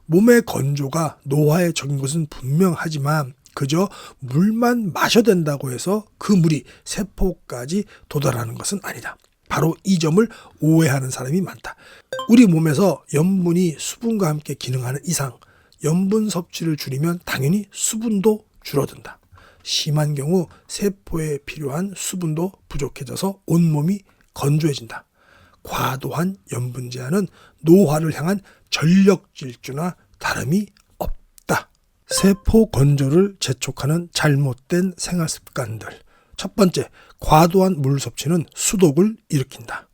몸의 건조가 노화에 적인 것은 분명하지만 그저 물만 마셔야 된다고 해서 그 물이 세포까지 도달하는 것은 아니다. 바로 이 점을 오해하는 사람이 많다. 우리 몸에서 염분이 수분과 함께 기능하는 이상 염분 섭취를 줄이면 당연히 수분도 줄어든다. 심한 경우 세포에 필요한 수분도 부족해져서 온몸이 건조해진다. 과도한 염분 제한은 노화를 향한 전력 질주나 다름이 없다. 세포 건조를 재촉하는 잘못된 생활 습관들. 첫 번째, 과도한 물 섭취는 수독을 일으킨다.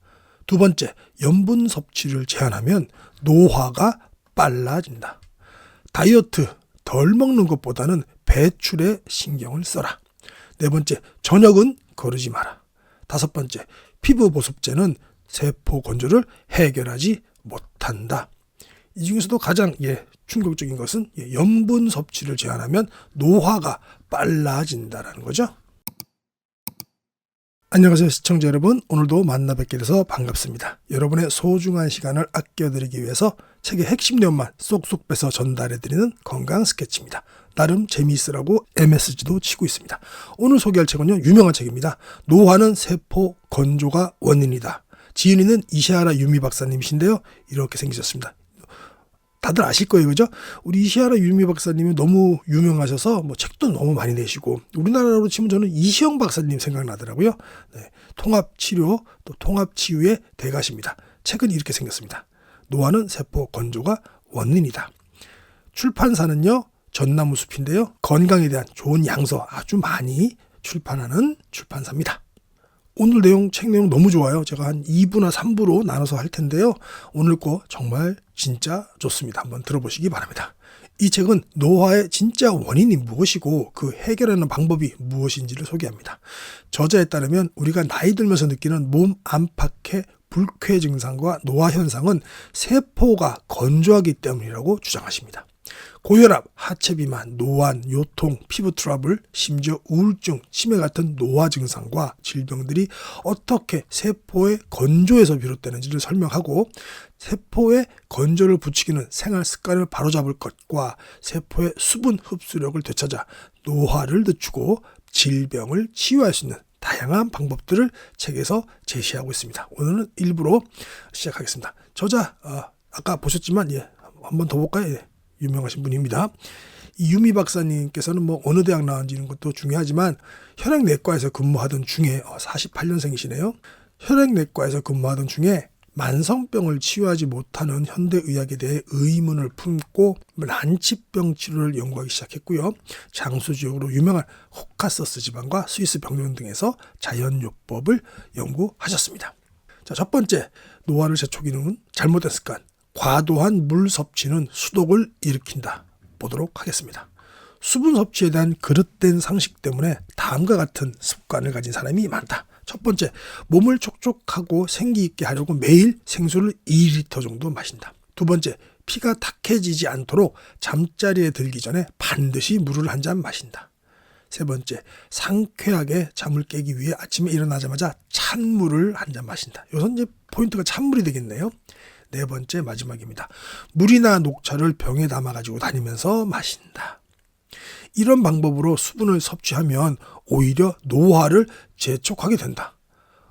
두 번째, 염분 섭취를 제한하면 노화가 빨라진다. 다이어트, 덜 먹는 것보다는 배출에 신경을 써라. 네 번째, 저녁은 거르지 마라. 다섯 번째, 피부 보습제는 세포 건조를 해결하지 못한다. 이 중에서도 가장 충격적인 것은 염분 섭취를 제한하면 노화가 빨라진다라는 거죠. 안녕하세요 시청자 여러분, 오늘도 만나 뵙게 돼서 반갑습니다. 여러분의 소중한 시간을 아껴드리기 위해서 책의 핵심 내용만 쏙쏙 빼서 전달해드리는 건강 스케치입니다. 나름 재미있으라고 MSG도 치고 있습니다. 오늘 소개할 책은요, 유명한 책입니다. 노화는 세포 건조가 원인이다. 지은이는 이시하라 유미 박사님이신데요, 이렇게 생기셨습니다. 다들 아실 거예요, 그죠? 우리 이시하라 유미 박사님이 너무 유명하셔서 책도 너무 많이 내시고, 우리나라로 치면 저는 이시영 박사님 생각나더라고요. 통합치료 또 통합치유의 대가십니다. 책은 이렇게 생겼습니다. 노화는 세포 건조가 원인이다. 출판사는요, 전나무 숲인데요, 건강에 대한 좋은 양서 아주 많이 출판하는 출판사입니다. 오늘 책 내용 너무 좋아요. 제가 한 2부나 3부로 나눠서 할 텐데요. 오늘 거 정말 진짜 좋습니다. 한번 들어보시기 바랍니다. 이 책은 노화의 진짜 원인이 무엇이고 그 해결하는 방법이 무엇인지를 소개합니다. 저자에 따르면 우리가 나이 들면서 느끼는 몸 안팎의 불쾌 증상과 노화 현상은 세포가 건조하기 때문이라고 주장하십니다. 고혈압, 하체 비만, 노안, 요통, 피부 트러블, 심지어 우울증, 치매 같은 노화 증상과 질병들이 어떻게 세포의 건조에서 비롯되는지를 설명하고, 세포의 건조를 부추기는 생활 습관을 바로잡을 것과 세포의 수분 흡수력을 되찾아 노화를 늦추고 질병을 치유할 수 있는 다양한 방법들을 책에서 제시하고 있습니다. 오늘은 일부로 시작하겠습니다. 저자 아까 보셨지만 한번 더 볼까요? 유명하신 분입니다. 이 유미 박사님께서는 어느 대학 나왔는지는 것도 중요하지만 혈액내과에서 근무하던 중에 48년생이시네요. 혈액내과에서 근무하던 중에 만성병을 치유하지 못하는 현대의학에 대해 의문을 품고 난치병 치료를 연구하기 시작했고요. 장수 지역으로 유명한 호카서스 지방과 스위스 병원 등에서 자연요법을 연구하셨습니다. 자, 첫 번째, 노화를 재촉이는 잘못된 습관. 과도한 물 섭취는 수독을 일으킨다. 보도록 하겠습니다. 수분 섭취에 대한 그릇된 상식 때문에 다음과 같은 습관을 가진 사람이 많다. 첫 번째, 몸을 촉촉하고 생기 있게 하려고 매일 생수를 2리터 정도 마신다. 두 번째, 피가 탁해지지 않도록 잠자리에 들기 전에 반드시 물을 한 잔 마신다. 세 번째, 상쾌하게 잠을 깨기 위해 아침에 일어나자마자 찬물을 한 잔 마신다. 여기서 이제 포인트가 찬물이 되겠네요. 네 번째, 마지막입니다. 물이나 녹차를 병에 담아가지고 다니면서 마신다. 이런 방법으로 수분을 섭취하면 오히려 노화를 재촉하게 된다.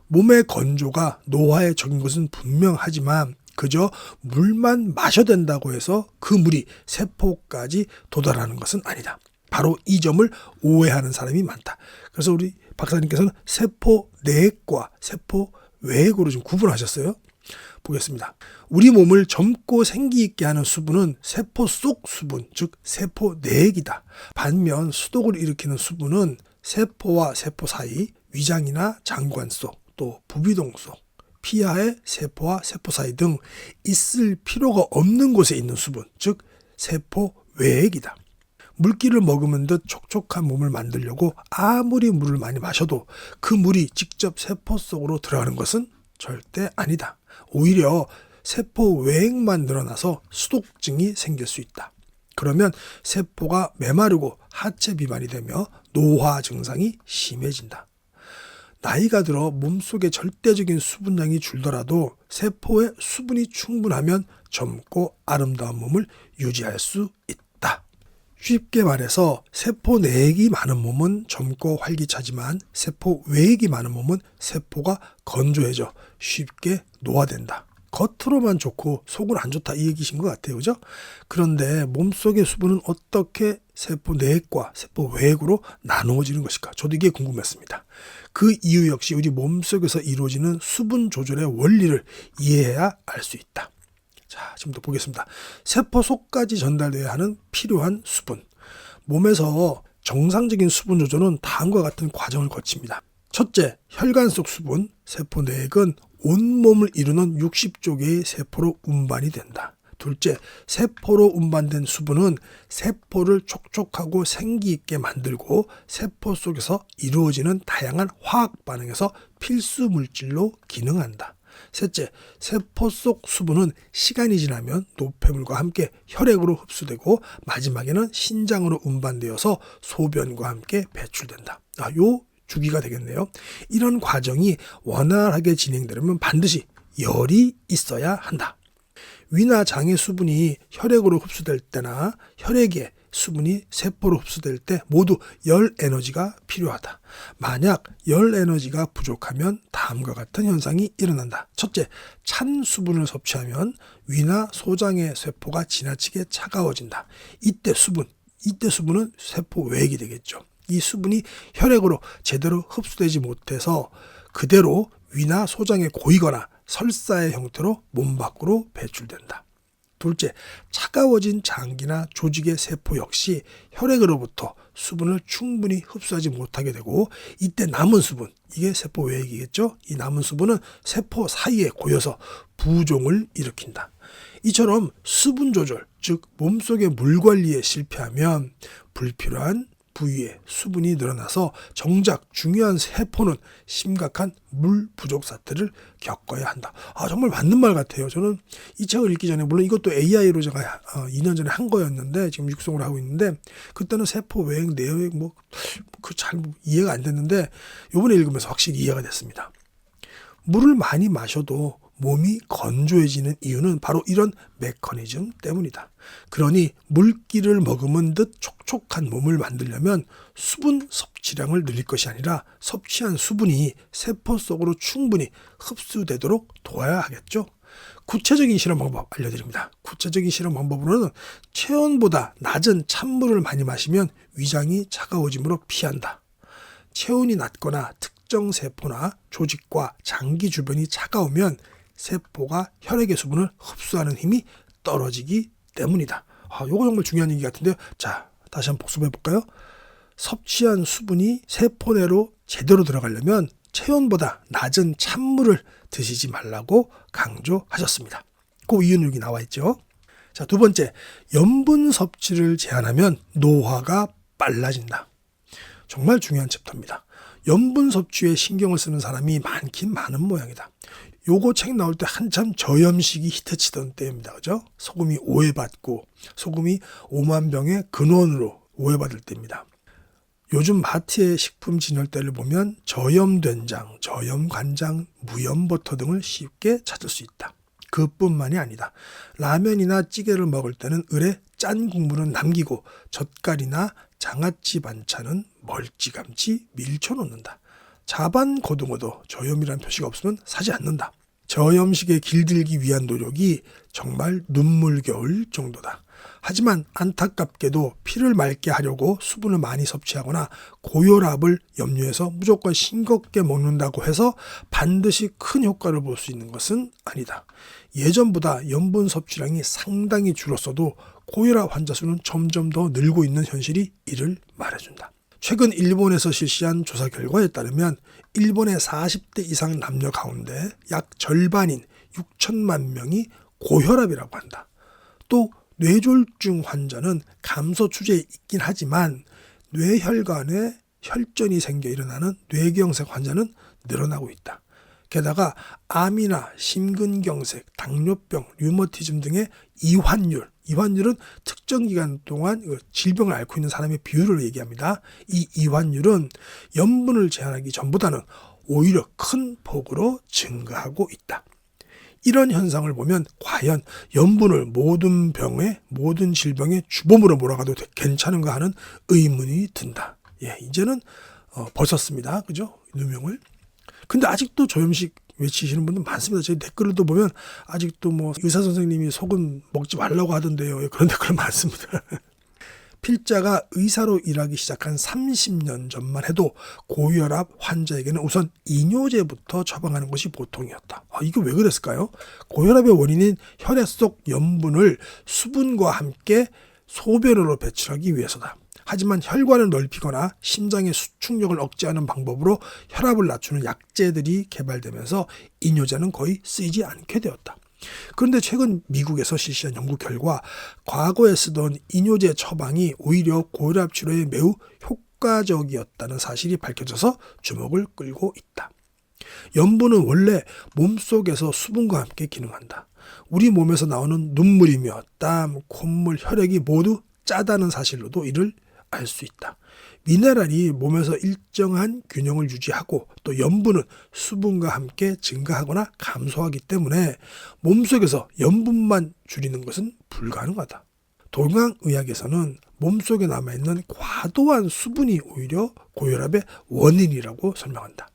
몸의 건조가 노화에 적인 것은 분명하지만 그저 물만 마셔야 된다고 해서 그 물이 세포까지 도달하는 것은 아니다. 바로 이 점을 오해하는 사람이 많다. 그래서 우리 박사님께서는 세포 내액과 세포 외액으로 좀 구분하셨어요. 보겠습니다. 우리 몸을 젊고 생기 있게 하는 수분은 세포 속 수분, 즉 세포 내액이다. 반면 수독을 일으키는 수분은 세포와 세포 사이, 위장이나 장관 속, 또 부비동 속, 피하의 세포와 세포 사이 등 있을 필요가 없는 곳에 있는 수분, 즉 세포 외액이다. 물기를 머금은 듯 촉촉한 몸을 만들려고 아무리 물을 많이 마셔도 그 물이 직접 세포 속으로 들어가는 것은 절대 아니다. 오히려 세포 외액만 늘어나서 수독증이 생길 수 있다. 그러면 세포가 메마르고 하체 비만이 되며 노화 증상이 심해진다. 나이가 들어 몸속의 절대적인 수분량이 줄더라도 세포의 수분이 충분하면 젊고 아름다운 몸을 유지할 수 있다. 쉽게 말해서 세포 내액이 많은 몸은 젊고 활기차지만 세포 외액이 많은 몸은 세포가 건조해져 쉽게 노화된다. 겉으로만 좋고 속은 안 좋다 이 얘기신 것 같아요. 그죠? 그런데 몸속의 수분은 어떻게 세포 내액과 세포 외액으로 나누어지는 것일까? 저도 이게 궁금했습니다. 그 이유 역시 우리 몸속에서 이루어지는 수분 조절의 원리를 이해해야 알 수 있다. 자, 지금부터 보겠습니다. 세포 속까지 전달돼야 하는 필요한 수분. 몸에서 정상적인 수분 조절은 다음과 같은 과정을 거칩니다. 첫째, 혈관 속 수분, 세포 내액은 온몸을 이루는 60조 개의 세포로 운반이 된다. 둘째, 세포로 운반된 수분은 세포를 촉촉하고 생기 있게 만들고 세포 속에서 이루어지는 다양한 화학 반응에서 필수 물질로 기능한다. 셋째, 세포 속 수분은 시간이 지나면 노폐물과 함께 혈액으로 흡수되고 마지막에는 신장으로 운반되어서 소변과 함께 배출된다. 요 주기가 되겠네요. 이런 과정이 원활하게 진행되려면 반드시 열이 있어야 한다. 위나 장의 수분이 혈액으로 흡수될 때나 혈액의 수분이 세포로 흡수될 때 모두 열 에너지가 필요하다. 만약 열 에너지가 부족하면 다음과 같은 현상이 일어난다. 첫째, 찬 수분을 섭취하면 위나 소장의 세포가 지나치게 차가워진다. 이때 수분은 세포 외액이 되겠죠. 이 수분이 혈액으로 제대로 흡수되지 못해서 그대로 위나 소장에 고이거나 설사의 형태로 몸 밖으로 배출된다. 둘째, 차가워진 장기나 조직의 세포 역시 혈액으로부터 수분을 충분히 흡수하지 못하게 되고 이때 남은 수분, 이게 세포 외액이겠죠? 이 남은 수분은 세포 사이에 고여서 부종을 일으킨다. 이처럼 수분 조절, 즉 몸속의 물 관리에 실패하면 불필요한 부위에 수분이 늘어나서 정작 중요한 세포는 심각한 물 부족 사태를 겪어야 한다. 정말 맞는 말 같아요. 저는 이 책을 읽기 전에 물론 이것도 AI로 제가 2년 전에 한 거였는데 지금 육성을 하고 있는데 그때는 세포 외액, 내외액 잘 이해가 안 됐는데 이번에 읽으면서 확실히 이해가 됐습니다. 물을 많이 마셔도 몸이 건조해지는 이유는 바로 이런 메커니즘 때문이다. 그러니 물기를 머금은 듯 촉촉한 몸을 만들려면 수분 섭취량을 늘릴 것이 아니라 섭취한 수분이 세포 속으로 충분히 흡수되도록 도와야 하겠죠. 구체적인 실험 방법 알려드립니다. 구체적인 실험 방법으로는 체온보다 낮은 찬물을 많이 마시면 위장이 차가워짐으로 피한다. 체온이 낮거나 특정 세포나 조직과 장기 주변이 차가우면 세포가 혈액의 수분을 흡수하는 힘이 떨어지기 때문이다. 요거 정말 중요한 얘기 같은데요. 자, 다시 한번 복습해 볼까요? 섭취한 수분이 세포 내로 제대로 들어가려면 체온보다 낮은 찬물을 드시지 말라고 강조하셨습니다. 그 이유는 여기 나와 있죠. 자, 두 번째, 염분 섭취를 제한하면 노화가 빨라진다. 정말 중요한 챕터입니다. 염분 섭취에 신경을 쓰는 사람이 많긴 많은 모양이다. 요거 책 나올 때 한참 저염식이 히트치던 때입니다. 그죠? 소금이 오해받고 소금이 5만 병의 근원으로 오해받을 때입니다. 요즘 마트의 식품 진열대를 보면 저염된장, 저염간장, 무염버터 등을 쉽게 찾을 수 있다. 그뿐만이 아니다. 라면이나 찌개를 먹을 때는 을에 짠 국물은 남기고 젓갈이나 장아찌 반찬은 멀찌감치 밀쳐놓는다. 자반 고등어도 저염이라는 표시가 없으면 사지 않는다. 저염식에 길들기 위한 노력이 정말 눈물겨울 정도다. 하지만 안타깝게도 피를 맑게 하려고 수분을 많이 섭취하거나 고혈압을 염려해서 무조건 싱겁게 먹는다고 해서 반드시 큰 효과를 볼 수 있는 것은 아니다. 예전보다 염분 섭취량이 상당히 줄었어도 고혈압 환자 수는 점점 더 늘고 있는 현실이 이를 말해준다. 최근 일본에서 실시한 조사 결과에 따르면 일본의 40대 이상 남녀 가운데 약 절반인 6천만 명이 고혈압이라고 한다. 또 뇌졸중 환자는 감소 추세에 있긴 하지만 뇌혈관에 혈전이 생겨 일어나는 뇌경색 환자는 늘어나고 있다. 게다가 암이나 심근경색, 당뇨병, 류머티즘 등의 이환율은 특정 기간 동안 질병을 앓고 있는 사람의 비율을 얘기합니다. 이 이환율은 염분을 제한하기 전보다는 오히려 큰 폭으로 증가하고 있다. 이런 현상을 보면 과연 염분을 모든 병에, 모든 질병의 주범으로 몰아가도 괜찮은가 하는 의문이 든다. 예, 이제는 벗었습니다. 그죠? 누명을. 근데 아직도 저염식 외치시는 분들 많습니다. 제 댓글도 보면 아직도 뭐 의사 선생님이 소금 먹지 말라고 하던데요. 그런 댓글 많습니다. 필자가 의사로 일하기 시작한 30년 전만 해도 고혈압 환자에게는 우선 이뇨제부터 처방하는 것이 보통이었다. 이거 왜 그랬을까요? 고혈압의 원인인 혈액 속 염분을 수분과 함께 소변으로 배출하기 위해서다. 하지만 혈관을 넓히거나 심장의 수축력을 억제하는 방법으로 혈압을 낮추는 약제들이 개발되면서 이뇨제는 거의 쓰이지 않게 되었다. 그런데 최근 미국에서 실시한 연구 결과 과거에 쓰던 이뇨제 처방이 오히려 고혈압 치료에 매우 효과적이었다는 사실이 밝혀져서 주목을 끌고 있다. 염분은 원래 몸속에서 수분과 함께 기능한다. 우리 몸에서 나오는 눈물이며 땀, 콧물, 혈액이 모두 짜다는 사실로도 이를 알 수 있다. 미네랄이 몸에서 일정한 균형을 유지하고 또 염분은 수분과 함께 증가하거나 감소하기 때문에 몸속에서 염분만 줄이는 것은 불가능하다. 동양의학에서는 몸속에 남아있는 과도한 수분이 오히려 고혈압의 원인이라고 설명한다.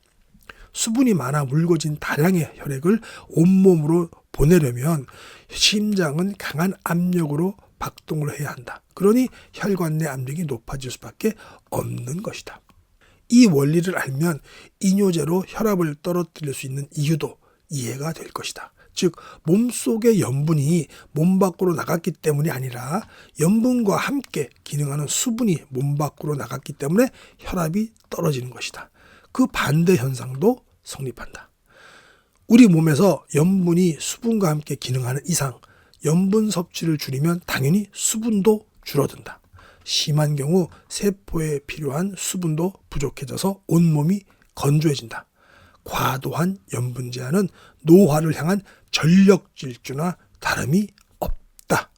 수분이 많아 묽어진 다량의 혈액을 온몸으로 보내려면 심장은 강한 압력으로 박동을 해야 한다. 그러니 혈관 내 압력이 높아질 수밖에 없는 것이다. 이 원리를 알면 이뇨제로 혈압을 떨어뜨릴 수 있는 이유도 이해가 될 것이다. 즉 몸속의 염분이 몸 밖으로 나갔기 때문이 아니라 염분과 함께 기능하는 수분이 몸 밖으로 나갔기 때문에 혈압이 떨어지는 것이다. 그 반대 현상도 성립한다. 우리 몸에서 염분이 수분과 함께 기능하는 이상 염분 섭취를 줄이면 당연히 수분도 줄어든다. 심한 경우 세포에 필요한 수분도 부족해져서 온몸이 건조해진다. 과도한 염분 제한은 노화를 향한 전력 질주나 다름이 없다.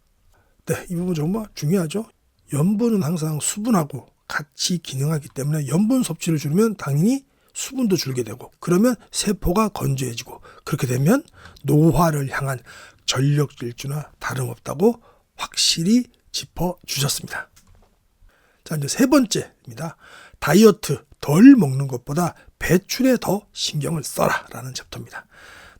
네, 이 부분 정말 중요하죠. 염분은 항상 수분하고 같이 기능하기 때문에 염분 섭취를 줄이면 당연히 수분도 줄게 되고 그러면 세포가 건조해지고 그렇게 되면 노화를 향한 전력 질주나 다름없다고 확실히 짚어주셨습니다. 자, 이제 세 번째입니다. 다이어트 덜 먹는 것보다 배출에 더 신경을 써라 라는 챕터입니다.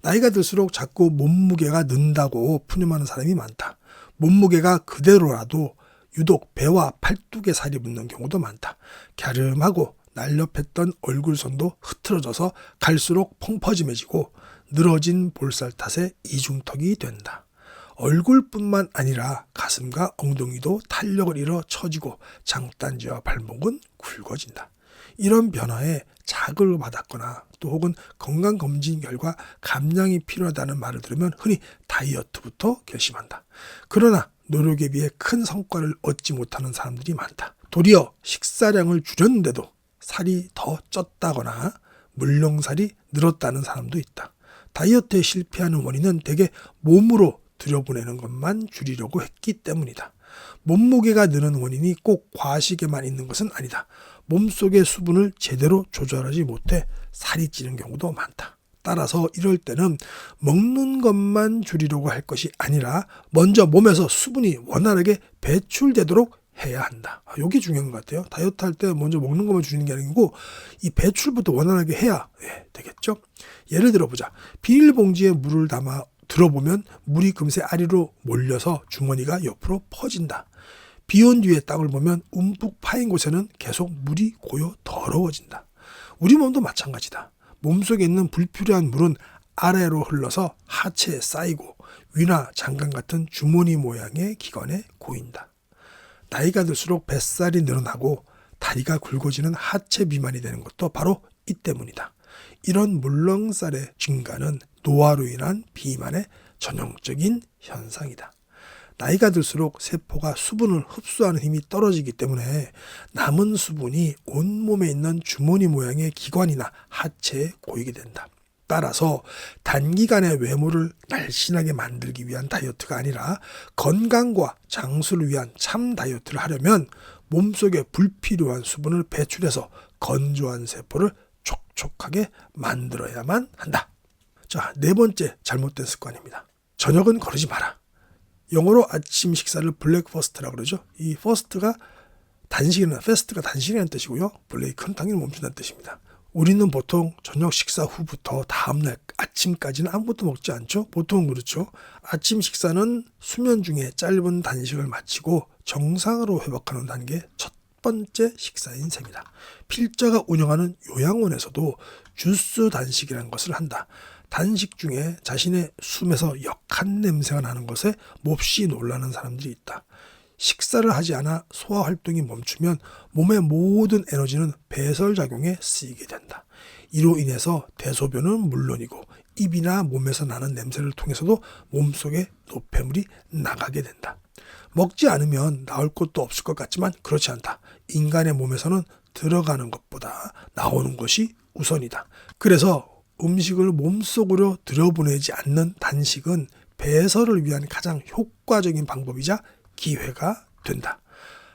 나이가 들수록 자꾸 몸무게가 는다고 푸념하는 사람이 많다. 몸무게가 그대로라도 유독 배와 팔뚝에 살이 붙는 경우도 많다. 갸름하고 날렵했던 얼굴선도 흐트러져서 갈수록 펑퍼짐해지고 늘어진 볼살 탓에 이중턱이 된다. 얼굴뿐만 아니라 가슴과 엉덩이도 탄력을 잃어 처지고 장단지와 발목은 굵어진다. 이런 변화에 자극을 받았거나 또 혹은 건강검진 결과 감량이 필요하다는 말을 들으면 흔히 다이어트부터 결심한다. 그러나 노력에 비해 큰 성과를 얻지 못하는 사람들이 많다. 도리어 식사량을 줄였는데도 살이 더 쪘다거나 물렁살이 늘었다는 사람도 있다. 다이어트에 실패하는 원인은 대개 몸으로 들여보내는 것만 줄이려고 했기 때문이다. 몸무게가 느는 원인이 꼭 과식에만 있는 것은 아니다. 몸속의 수분을 제대로 조절하지 못해 살이 찌는 경우도 많다. 따라서 이럴 때는 먹는 것만 줄이려고 할 것이 아니라 먼저 몸에서 수분이 원활하게 배출되도록 해야 한다. 이게 중요한 것 같아요. 다이어트 할 때 먼저 먹는 것만 줄이는 게 아니고 이 배출부터 원활하게 해야 되겠죠. 예를 들어보자. 비닐봉지에 물을 담아 들어보면 물이 금세 아래로 몰려서 주머니가 옆으로 퍼진다. 비 온 뒤에 땅을 보면 움푹 파인 곳에는 계속 물이 고여 더러워진다. 우리 몸도 마찬가지다. 몸속에 있는 불필요한 물은 아래로 흘러서 하체에 쌓이고 위나 장관 같은 주머니 모양의 기관에 고인다. 나이가 들수록 뱃살이 늘어나고 다리가 굵어지는 하체 비만이 되는 것도 바로 이 때문이다. 이런 물렁살의 증가는 노화로 인한 비만의 전형적인 현상이다. 나이가 들수록 세포가 수분을 흡수하는 힘이 떨어지기 때문에 남은 수분이 온몸에 있는 주머니 모양의 기관이나 하체에 고이게 된다. 따라서 단기간에 외모를 날씬하게 만들기 위한 다이어트가 아니라 건강과 장수를 위한 참 다이어트를 하려면 몸속에 불필요한 수분을 배출해서 건조한 세포를 촉촉하게 만들어야만 한다. 자, 네 번째 잘못된 습관입니다. 저녁은 거르지 마라. 영어로 아침 식사를 블랙퍼스트라고 그러죠. 이 퍼스트가 단식이라는, 패스트가 단식이라는 뜻이고요. 블레이크는 당연히 멈춘다는 뜻입니다. 우리는 보통 저녁 식사 후부터 다음날 아침까지는 아무것도 먹지 않죠. 보통 그렇죠. 아침 식사는 수면 중에 짧은 단식을 마치고 정상으로 회복하는 단계 첫 번째 식사인 셈이다. 필자가 운영하는 요양원에서도 주스 단식이라는 것을 한다. 단식 중에 자신의 숨에서 역한 냄새가 나는 것에 몹시 놀라는 사람들이 있다. 식사를 하지 않아 소화 활동이 멈추면 몸의 모든 에너지는 배설작용에 쓰이게 된다. 이로 인해서 대소변은 물론이고 입이나 몸에서 나는 냄새를 통해서도 몸속에 노폐물이 나가게 된다. 먹지 않으면 나올 것도 없을 것 같지만 그렇지 않다. 인간의 몸에서는 들어가는 것보다 나오는 것이 우선이다. 그래서 음식을 몸속으로 들여보내지 않는 단식은 배설을 위한 가장 효과적인 방법이자 기회가 된다.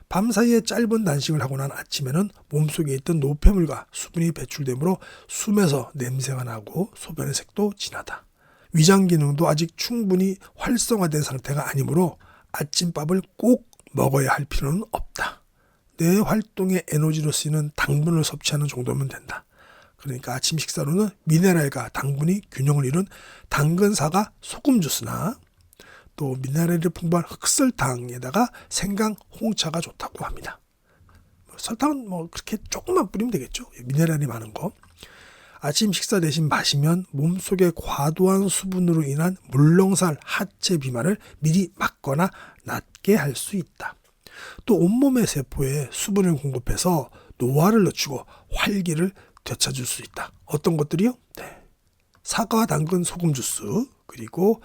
밤사이에 짧은 단식을 하고 난 아침에는 몸속에 있던 노폐물과 수분이 배출되므로 숨에서 냄새가 나고 소변의 색도 진하다. 위장 기능도 아직 충분히 활성화된 상태가 아니므로 아침밥을 꼭 먹어야 할 필요는 없다. 뇌 활동의 에너지로 쓰이는 당분을 섭취하는 정도면 된다. 그러니까 아침 식사로는 미네랄과 당분이 균형을 이룬 당근, 사과, 소금 주스나 또 미네랄이 풍부한 흑설탕에다가 생강, 홍차가 좋다고 합니다. 설탕은 그렇게 조금만 뿌리면 되겠죠. 미네랄이 많은 거. 아침 식사 대신 마시면 몸속의 과도한 수분으로 인한 물렁살, 하체 비만을 미리 막거나 낫게 할 수 있다. 또 온몸의 세포에 수분을 공급해서 노화를 늦추고 활기를 되찾을 수 있다. 어떤 것들이요? 네. 사과, 당근, 소금 주스, 그리고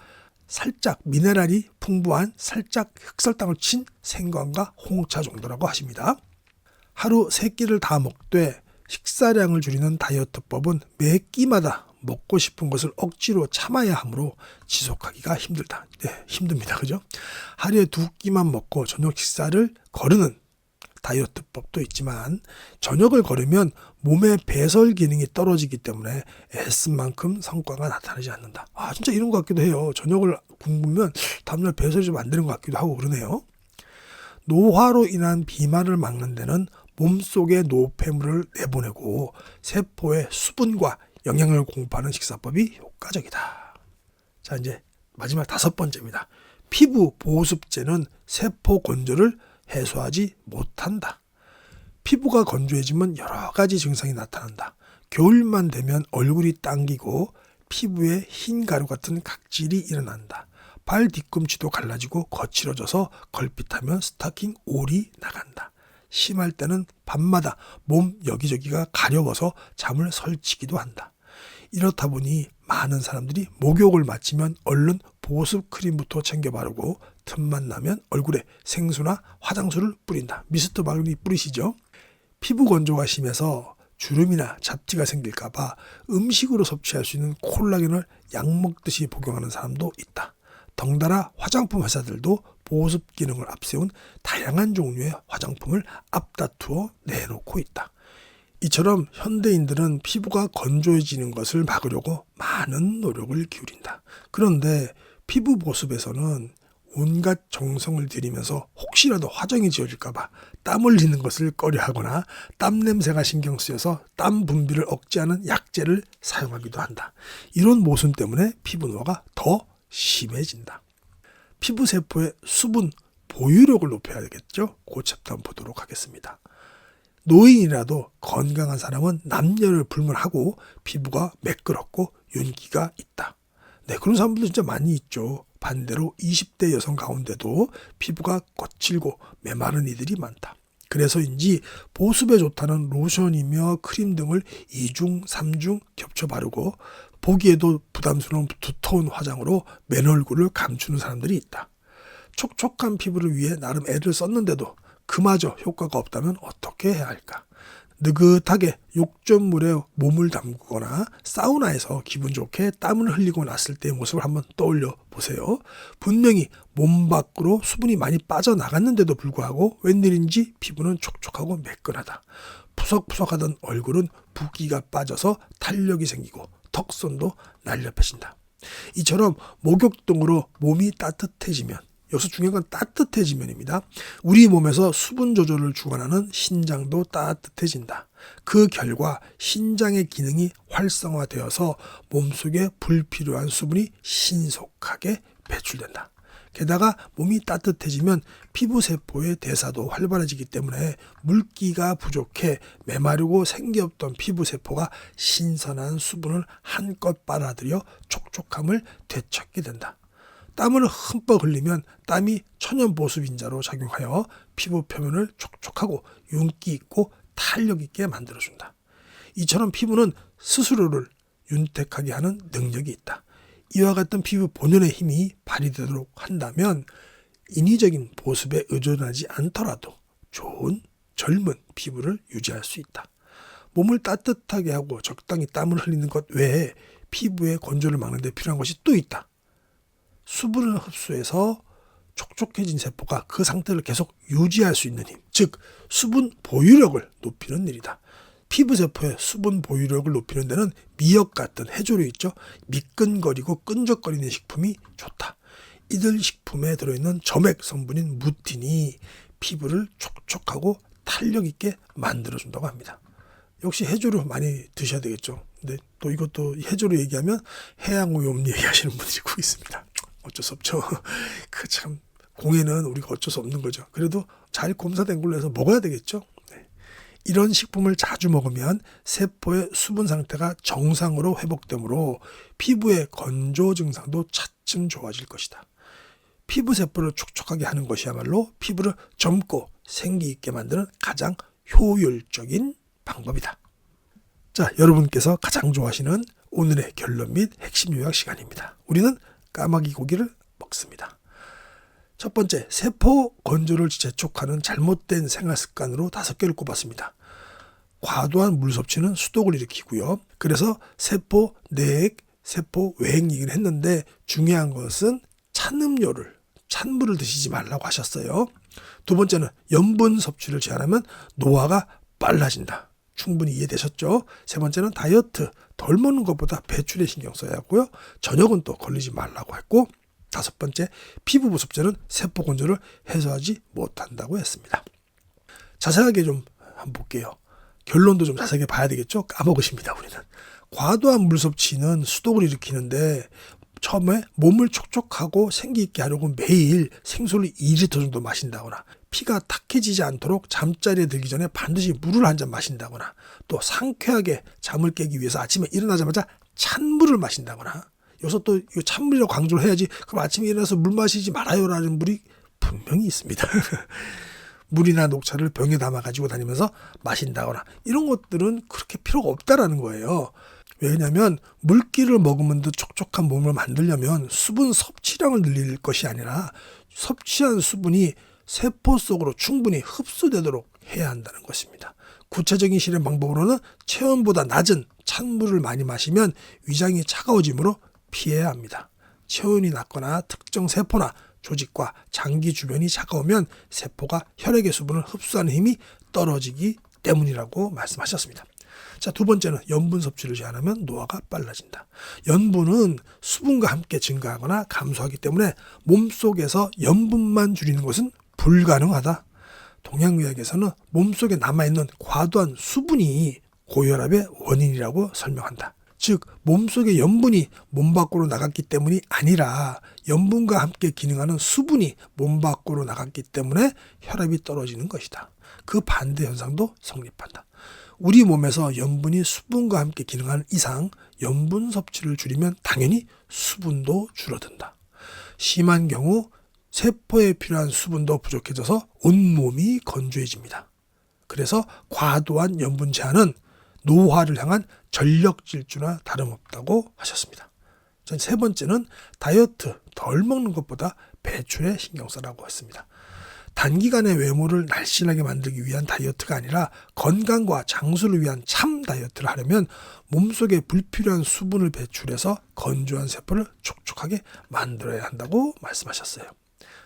살짝 미네랄이 풍부한 살짝 흑설탕을 친 생강과 홍차 정도라고 하십니다. 하루 3끼를 다 먹되 식사량을 줄이는 다이어트법은 매 끼마다 먹고 싶은 것을 억지로 참아야 하므로 지속하기가 힘들다. 네, 힘듭니다. 그죠? 하루에 2끼만 먹고 저녁 식사를 거르는 다이어트법도 있지만 저녁을 거르면 몸의 배설 기능이 떨어지기 때문에 애쓴 만큼 성과가 나타나지 않는다. 진짜 이런 것 같기도 해요. 저녁을 굶으면 다음날 배설이 좀 안 되는 것 같기도 하고 그러네요. 노화로 인한 비만을 막는 데는 몸속에 노폐물을 내보내고 세포에 수분과 영양을 공급하는 식사법이 효과적이다. 자, 이제 마지막 5번째입니다. 피부 보습제는 세포 건조를 해소하지 못한다. 피부가 건조해지면 여러 가지 증상이 나타난다. 겨울만 되면 얼굴이 당기고 피부에 흰 가루 같은 각질이 일어난다. 발 뒤꿈치도 갈라지고 거칠어져서 걸핏하면 스타킹 올이 나간다. 심할 때는 밤마다 몸 여기저기가 가려워서 잠을 설치기도 한다. 이렇다 보니 많은 사람들이 목욕을 마치면 얼른 보습 크림부터 챙겨 바르고 틈만 나면 얼굴에 생수나 화장수를 뿌린다. 미스트 많이 뿌리시죠? 피부 건조가 심해서 주름이나 잡티가 생길까 봐 음식으로 섭취할 수 있는 콜라겐을 약 먹듯이 복용하는 사람도 있다. 덩달아 화장품 회사들도 보습 기능을 앞세운 다양한 종류의 화장품을 앞다투어 내놓고 있다. 이처럼 현대인들은 피부가 건조해지는 것을 막으려고 많은 노력을 기울인다. 그런데 피부 보습에서는 온갖 정성을 들이면서 혹시라도 화장이 지워질까 봐 땀 흘리는 것을 꺼려하거나 땀 냄새가 신경 쓰여서 땀 분비를 억제하는 약재를 사용하기도 한다. 이런 모순 때문에 피부 노화가 더 심해진다. 피부 세포의 수분 보유력을 높여야 되겠죠? 그 챕터 한번 보도록 하겠습니다. 노인이라도 건강한 사람은 남녀를 불문하고 피부가 매끄럽고 윤기가 있다. 네, 그런 사람들 진짜 많이 있죠. 반대로 20대 여성 가운데도 피부가 거칠고 메마른 이들이 많다. 그래서인지 보습에 좋다는 로션이며 크림 등을 2중, 3중 겹쳐 바르고 보기에도 부담스러운 두터운 화장으로 맨 얼굴을 감추는 사람들이 있다. 촉촉한 피부를 위해 나름 애를 썼는데도 그마저 효과가 없다면 어떻게 해야 할까? 느긋하게 욕조물에 몸을 담그거나 사우나에서 기분 좋게 땀을 흘리고 났을 때의 모습을 한번 떠올려 보세요. 분명히 몸 밖으로 수분이 많이 빠져나갔는데도 불구하고 웬일인지 피부는 촉촉하고 매끈하다. 푸석푸석하던 얼굴은 붓기가 빠져서 탄력이 생기고 턱선도 날렵해진다. 이처럼 목욕 등으로 몸이 따뜻해지면, 여기서 중요한 건 따뜻해지면입니다. 우리 몸에서 수분 조절을 주관하는 신장도 따뜻해진다. 그 결과 신장의 기능이 활성화되어서 몸속에 불필요한 수분이 신속하게 배출된다. 게다가 몸이 따뜻해지면 피부세포의 대사도 활발해지기 때문에 물기가 부족해 메마르고 생기 없던 피부세포가 신선한 수분을 한껏 빨아들여 촉촉함을 되찾게 된다. 땀을 흠뻑 흘리면 땀이 천연보습인자로 작용하여 피부 표면을 촉촉하고 윤기 있고 탄력 있게 만들어준다. 이처럼 피부는 스스로를 윤택하게 하는 능력이 있다. 이와 같은 피부 본연의 힘이 발휘되도록 한다면 인위적인 보습에 의존하지 않더라도 좋은 젊은 피부를 유지할 수 있다. 몸을 따뜻하게 하고 적당히 땀을 흘리는 것 외에 피부의 건조를 막는 데 필요한 것이 또 있다. 수분을 흡수해서 촉촉해진 세포가 그 상태를 계속 유지할 수 있는 힘, 즉 수분 보유력을 높이는 일이다. 피부세포의 수분 보유력을 높이는 데는 미역 같은 해조류 있죠. 미끈거리고 끈적거리는 식품이 좋다. 이들 식품에 들어있는 점액 성분인 무틴이 피부를 촉촉하고 탄력 있게 만들어준다고 합니다. 역시 해조류 많이 드셔야 되겠죠. 근데 또 이것도 해조류 얘기하면 해양오염 얘기하시는 분들이 꼭 있습니다. 어쩔 수 없죠. 그 참 공해는 우리가 어쩔 수 없는 거죠. 그래도 잘 검사된 걸로 해서 먹어야 되겠죠. 네. 이런 식품을 자주 먹으면 세포의 수분 상태가 정상으로 회복되므로 피부의 건조 증상도 차츰 좋아질 것이다. 피부 세포를 촉촉하게 하는 것이야말로 피부를 젊고 생기 있게 만드는 가장 효율적인 방법이다. 자, 여러분께서 가장 좋아하시는 오늘의 결론 및 핵심 요약 시간입니다. 우리는 까마귀 고기를 먹습니다. 첫 번째, 세포 건조를 재촉하는 잘못된 생활 습관으로 5개를 꼽았습니다. 과도한 물 섭취는 수독을 일으키고요. 그래서 세포 내액, 세포 외액 얘기를 했는데 중요한 것은 찬물을 드시지 말라고 하셨어요. 두 번째는 염분 섭취를 제한하면 노화가 빨라진다. 충분히 이해되셨죠? 세 번째는 다이어트, 덜 먹는 것보다 배출에 신경 써야 하고요. 저녁은 또 걸리지 말라고 했고, 다섯 번째, 피부 보습제는 세포 건조를 해소하지 못한다고 했습니다. 자세하게 좀 한번 볼게요. 결론도 좀 자세하게 봐야 되겠죠? 까먹으십니다, 우리는. 과도한 물 섭취는 수독을 일으키는데 처음에 몸을 촉촉하고 생기 있게 하려고 매일 생수를 2리터 정도 마신다거나, 피가 탁해지지 않도록 잠자리에 들기 전에 반드시 물을 한 잔 마신다거나, 또 상쾌하게 잠을 깨기 위해서 아침에 일어나자마자 찬물을 마신다거나, 여기서 또 이거 찬물이라고 강조를 해야지, 그럼 아침에 일어나서 물 마시지 말아요라는 물이 분명히 있습니다. 물이나 녹차를 병에 담아 가지고 다니면서 마신다거나 이런 것들은 그렇게 필요가 없다라는 거예요. 왜냐하면 물기를 머금은 듯 촉촉한 몸을 만들려면 수분 섭취량을 늘릴 것이 아니라 섭취한 수분이 세포 속으로 충분히 흡수되도록 해야 한다는 것입니다. 구체적인 실행 방법으로는 체온보다 낮은 찬물을 많이 마시면 위장이 차가워지므로 피해야 합니다. 체온이 낮거나 특정 세포나 조직과 장기 주변이 차가우면 세포가 혈액의 수분을 흡수하는 힘이 떨어지기 때문이라고 말씀하셨습니다. 자, 두 번째는 염분 섭취를 제한하면 노화가 빨라진다. 염분은 수분과 함께 증가하거나 감소하기 때문에 몸속에서 염분만 줄이는 것은 불가능하다. 동양의학에서는 몸속에 남아있는 과도한 수분이 고혈압의 원인이라고 설명한다. 즉 몸속의 염분이 몸 밖으로 나갔기 때문이 아니라 염분과 함께 기능하는 수분이 몸 밖으로 나갔기 때문에 혈압이 떨어지는 것이다. 그 반대 현상도 성립한다. 우리 몸에서 염분이 수분과 함께 기능하는 이상 염분 섭취를 줄이면 당연히 수분도 줄어든다. 심한 경우 세포에 필요한 수분도 부족해져서 온몸이 건조해집니다. 그래서 과도한 염분 제한은 노화를 향한 전력 질주나 다름없다고 하셨습니다. 세 번째는 다이어트, 덜 먹는 것보다 배출에 신경 쓰라고 했습니다. 단기간에 외모를 날씬하게 만들기 위한 다이어트가 아니라 건강과 장수를 위한 참 다이어트를 하려면 몸속에 불필요한 수분을 배출해서 건조한 세포를 촉촉하게 만들어야 한다고 말씀하셨어요.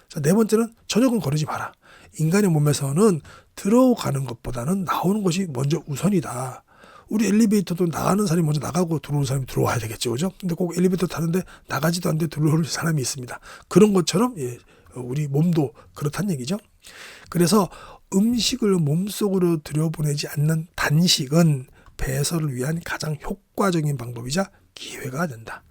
자, 네 번째는 저녁은 거르지 마라. 인간의 몸에서는 들어가는 것보다는 나오는 것이 먼저 우선이다. 우리 엘리베이터도 나가는 사람이 먼저 나가고 들어오는 사람이 들어와야 되겠죠, 그죠? 근데 꼭 엘리베이터 타는데 나가지도 않는데 들어올 사람이 있습니다. 그런 것처럼 우리 몸도 그렇다는 얘기죠. 그래서 음식을 몸속으로 들여보내지 않는 단식은 배설을 위한 가장 효과적인 방법이자 기회가 된다.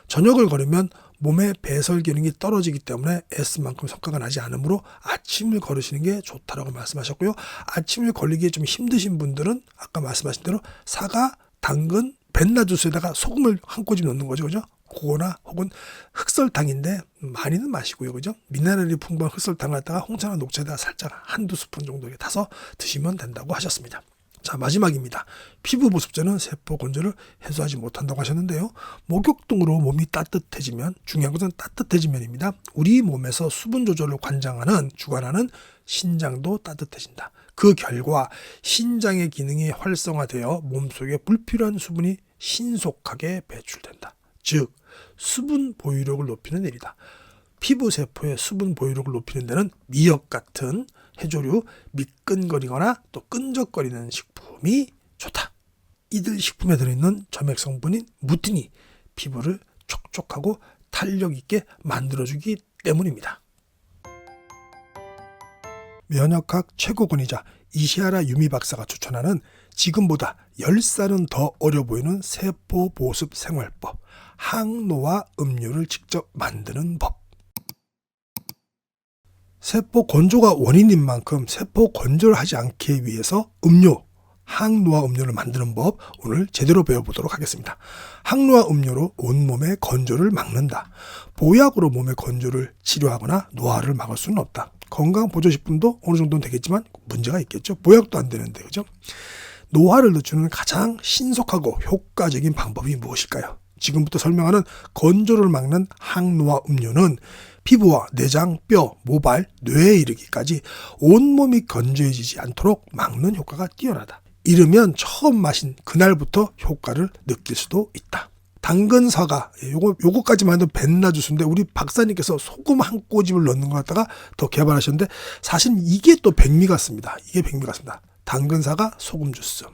저녁을 거르면 몸의 배설 기능이 떨어지기 때문에 S만큼 성과가 나지 않으므로 아침을 거르시는 게 좋다라고 말씀하셨고요. 아침을 걸리기 좀 힘드신 분들은 아까 말씀하신 대로 사과, 당근, 벤나 주스에다가 소금을 한 꼬집 넣는 거죠, 그죠? 그거나 혹은 흑설탕인데 많이는 마시고요, 그죠? 미네랄이 풍부한 흑설탕을 갖다가 홍차나 녹차에다 살짝 한두 스푼 정도 타서 드시면 된다고 하셨습니다. 자, 마지막입니다. 피부 보습제는 세포 건조를 해소하지 못한다고 하셨는데요. 목욕 등으로 몸이 따뜻해지면, 중요한 것은 따뜻해지면입니다. 우리 몸에서 수분 조절을 주관하는 신장도 따뜻해진다. 그 결과 신장의 기능이 활성화되어 몸속에 불필요한 수분이 신속하게 배출된다. 즉, 수분 보유력을 높이는 일이다. 피부 세포의 수분 보유력을 높이는 데는 미역 같은 해조류, 미끈거리거나 또 끈적거리는 식품이 좋다. 이들 식품에 들어있는 점액 성분인 무틴이 피부를 촉촉하고 탄력 있게 만들어주기 때문입니다. 면역학 최고권이자 이시하라 유미 박사가 추천하는 지금보다 10살은 더 어려 보이는 세포 보습 생활법, 항노화 음료를 직접 만드는 법. 세포 건조가 원인인 만큼 세포 건조를 하지 않기 위해서 항노화 음료를 만드는 법, 오늘 제대로 배워보도록 하겠습니다. 항노화 음료로 온몸의 건조를 막는다. 보약으로 몸의 건조를 치료하거나 노화를 막을 수는 없다. 건강보조식품도 어느 정도는 되겠지만 문제가 있겠죠. 보약도 안 되는데, 그죠? 노화를 늦추는 가장 신속하고 효과적인 방법이 무엇일까요? 지금부터 설명하는 건조를 막는 항노화 음료는 피부와 내장, 뼈, 모발, 뇌에 이르기까지 온몸이 건조해지지 않도록 막는 효과가 뛰어나다. 이르면 처음 마신 그날부터 효과를 느낄 수도 있다. 당근, 사과, 요거까지만 해도 벤나 주스인데 우리 박사님께서 소금 한 꼬집을 넣는 것 갖다가 더 개발하셨는데 사실 이게 또 백미 같습니다. 당근, 사과, 소금 주스.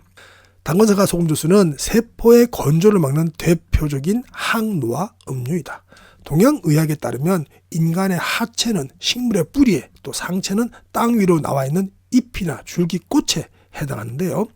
당근, 사과, 소금 주스는 세포의 건조를 막는 대표적인 항노화 음료이다. 동양의학에 따르면 인간의 하체는 식물의 뿌리에, 또 상체는 땅 위로 나와 있는 잎이나 줄기, 꽃에 해당하는데요.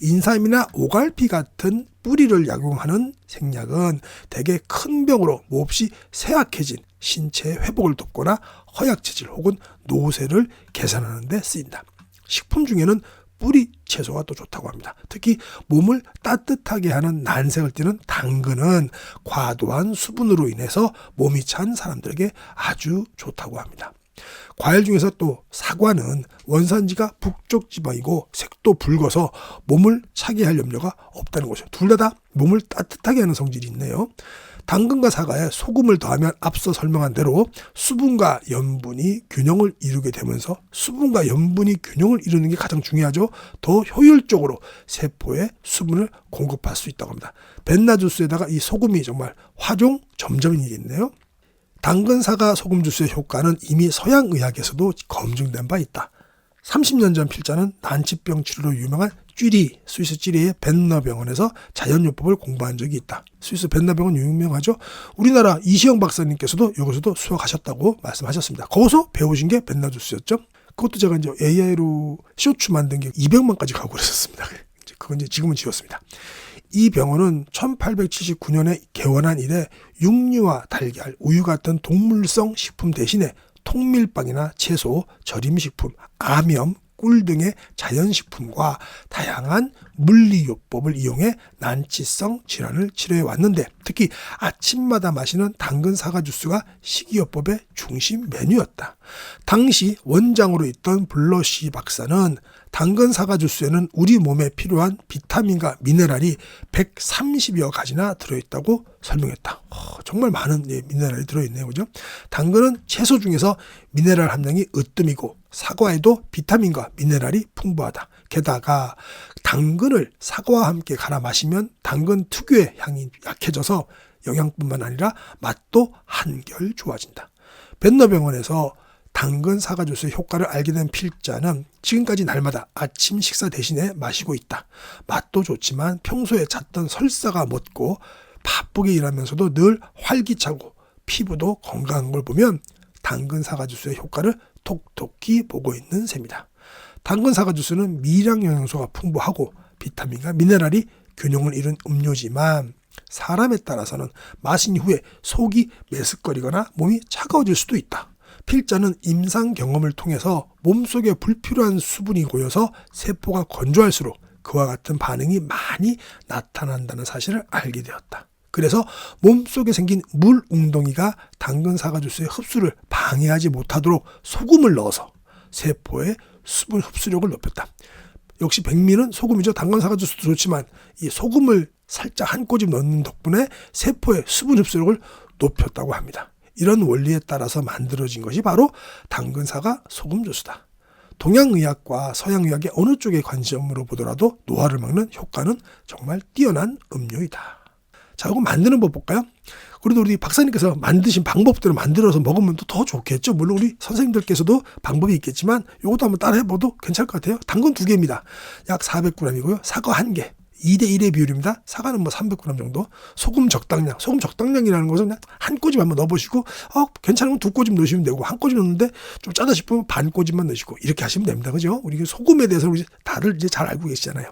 인삼이나 오갈피 같은 뿌리를 약용하는 생약은 대개 큰 병으로 몹시 쇠약해진 신체의 회복을 돕거나 허약체질 혹은 노쇠를 개선하는 데 쓰인다. 식품 중에는 뿌리 채소가 또 좋다고 합니다. 특히 몸을 따뜻하게 하는 난색을 띠는 당근은 과도한 수분으로 인해서 몸이 찬 사람들에게 아주 좋다고 합니다. 과일 중에서 또 사과는 원산지가 북쪽 지방이고 색도 붉어서 몸을 차게 할 염려가 없다는 것이죠. 둘 다 몸을 따뜻하게 하는 성질이 있네요. 당근과 사과에 소금을 더하면 앞서 설명한 대로 수분과 염분이 균형을 이루게 되면서 수분과 염분이 균형을 이루는 게 가장 중요하죠. 더 효율적으로 세포에 수분을 공급할 수 있다고 합니다. 벤나 주스에다가 이 소금이 정말 화종 점점이겠네요. 당근, 사과, 소금 주스의 효과는 이미 서양 의학에서도 검증된 바 있다. 30년 전 필자는 난치병 치료로 유명한 스위스 쥐리의 벤너 병원에서 자연요법을 공부한 적이 있다. 스위스 벤너 병원 유명하죠. 우리나라 이시영 박사님께서도 여기서도 수학하셨다고 말씀하셨습니다. 거기서 배우신 게 벤너 주스였죠. 그것도 제가 이제 AI로 쇼츠 만든 게 200만까지 가고 그랬었습니다. 그건 이제 지금은 지웠습니다. 이 병원은 1879년에 개원한 이래 육류와 달걀, 우유 같은 동물성 식품 대신에 통밀빵이나 채소, 절임식품, 암염, 꿀 등의 자연식품과 다양한 물리요법을 이용해 난치성 질환을 치료해 왔는데 특히 아침마다 마시는 당근 사과 주스가 식이요법의 중심 메뉴였다. 당시 원장으로 있던 블러시 박사는 당근 사과 주스에는 우리 몸에 필요한 비타민과 미네랄이 130여 가지나 들어있다고 설명했다. 정말 많은 미네랄이 들어있네요. 그죠? 당근은 채소 중에서 미네랄 함량이 으뜸이고 사과에도 비타민과 미네랄이 풍부하다. 게다가 당근을 사과와 함께 갈아 마시면 당근 특유의 향이 약해져서 영양뿐만 아니라 맛도 한결 좋아진다. 벤너병원에서 당근 사과 주스의 효과를 알게 된 필자는 지금까지 날마다 아침 식사 대신에 마시고 있다. 맛도 좋지만 평소에 잦던 설사가 멎고 바쁘게 일하면서도 늘 활기차고 피부도 건강한 걸 보면 당근 사과 주스의 효과를 톡톡히 보고 있는 셈이다. 당근 사과 주스는 미량 영양소가 풍부하고 비타민과 미네랄이 균형을 이룬 음료지만 사람에 따라서는 마신 후에 속이 메스꺼리거나 몸이 차가워질 수도 있다. 필자는 임상 경험을 통해서 몸속에 불필요한 수분이 고여서 세포가 건조할수록 그와 같은 반응이 많이 나타난다는 사실을 알게 되었다. 그래서 몸속에 생긴 물 웅덩이가 당근 사과 주스의 흡수를 방해하지 못하도록 소금을 넣어서 세포의 수분 흡수력을 높였다. 역시 백미는 소금이죠. 당근 사과 주스도 좋지만 이 소금을 살짝 한 꼬집 넣는 덕분에 세포의 수분 흡수력을 높였다고 합니다. 이런 원리에 따라서 만들어진 것이 바로 당근 사과 소금 주스다. 동양의학과 서양의학의 어느 쪽에 관심으로 보더라도 노화를 막는 효과는 정말 뛰어난 음료이다. 자, 이거 만드는 법 볼까요? 그래도 우리 박사님께서 만드신 방법대로 만들어서 먹으면 또 더 좋겠죠. 물론 우리 선생님들께서도 방법이 있겠지만 이것도 한번 따라 해봐도 괜찮을 것 같아요. 당근 2개입니다. 약 400g이고요. 사과 1개. 2대1의 비율입니다. 사과는 뭐 300g 정도. 소금 적당량. 소금 적당량이라는 것은 그냥 한 꼬집 한번 넣어보시고 괜찮으면 2꼬집 넣으시면 되고 한 꼬집 넣는데 좀 짜다 싶으면 반 꼬집만 넣으시고 이렇게 하시면 됩니다. 그죠? 우리 소금에 대해서 우리 다들 이제 잘 알고 계시잖아요.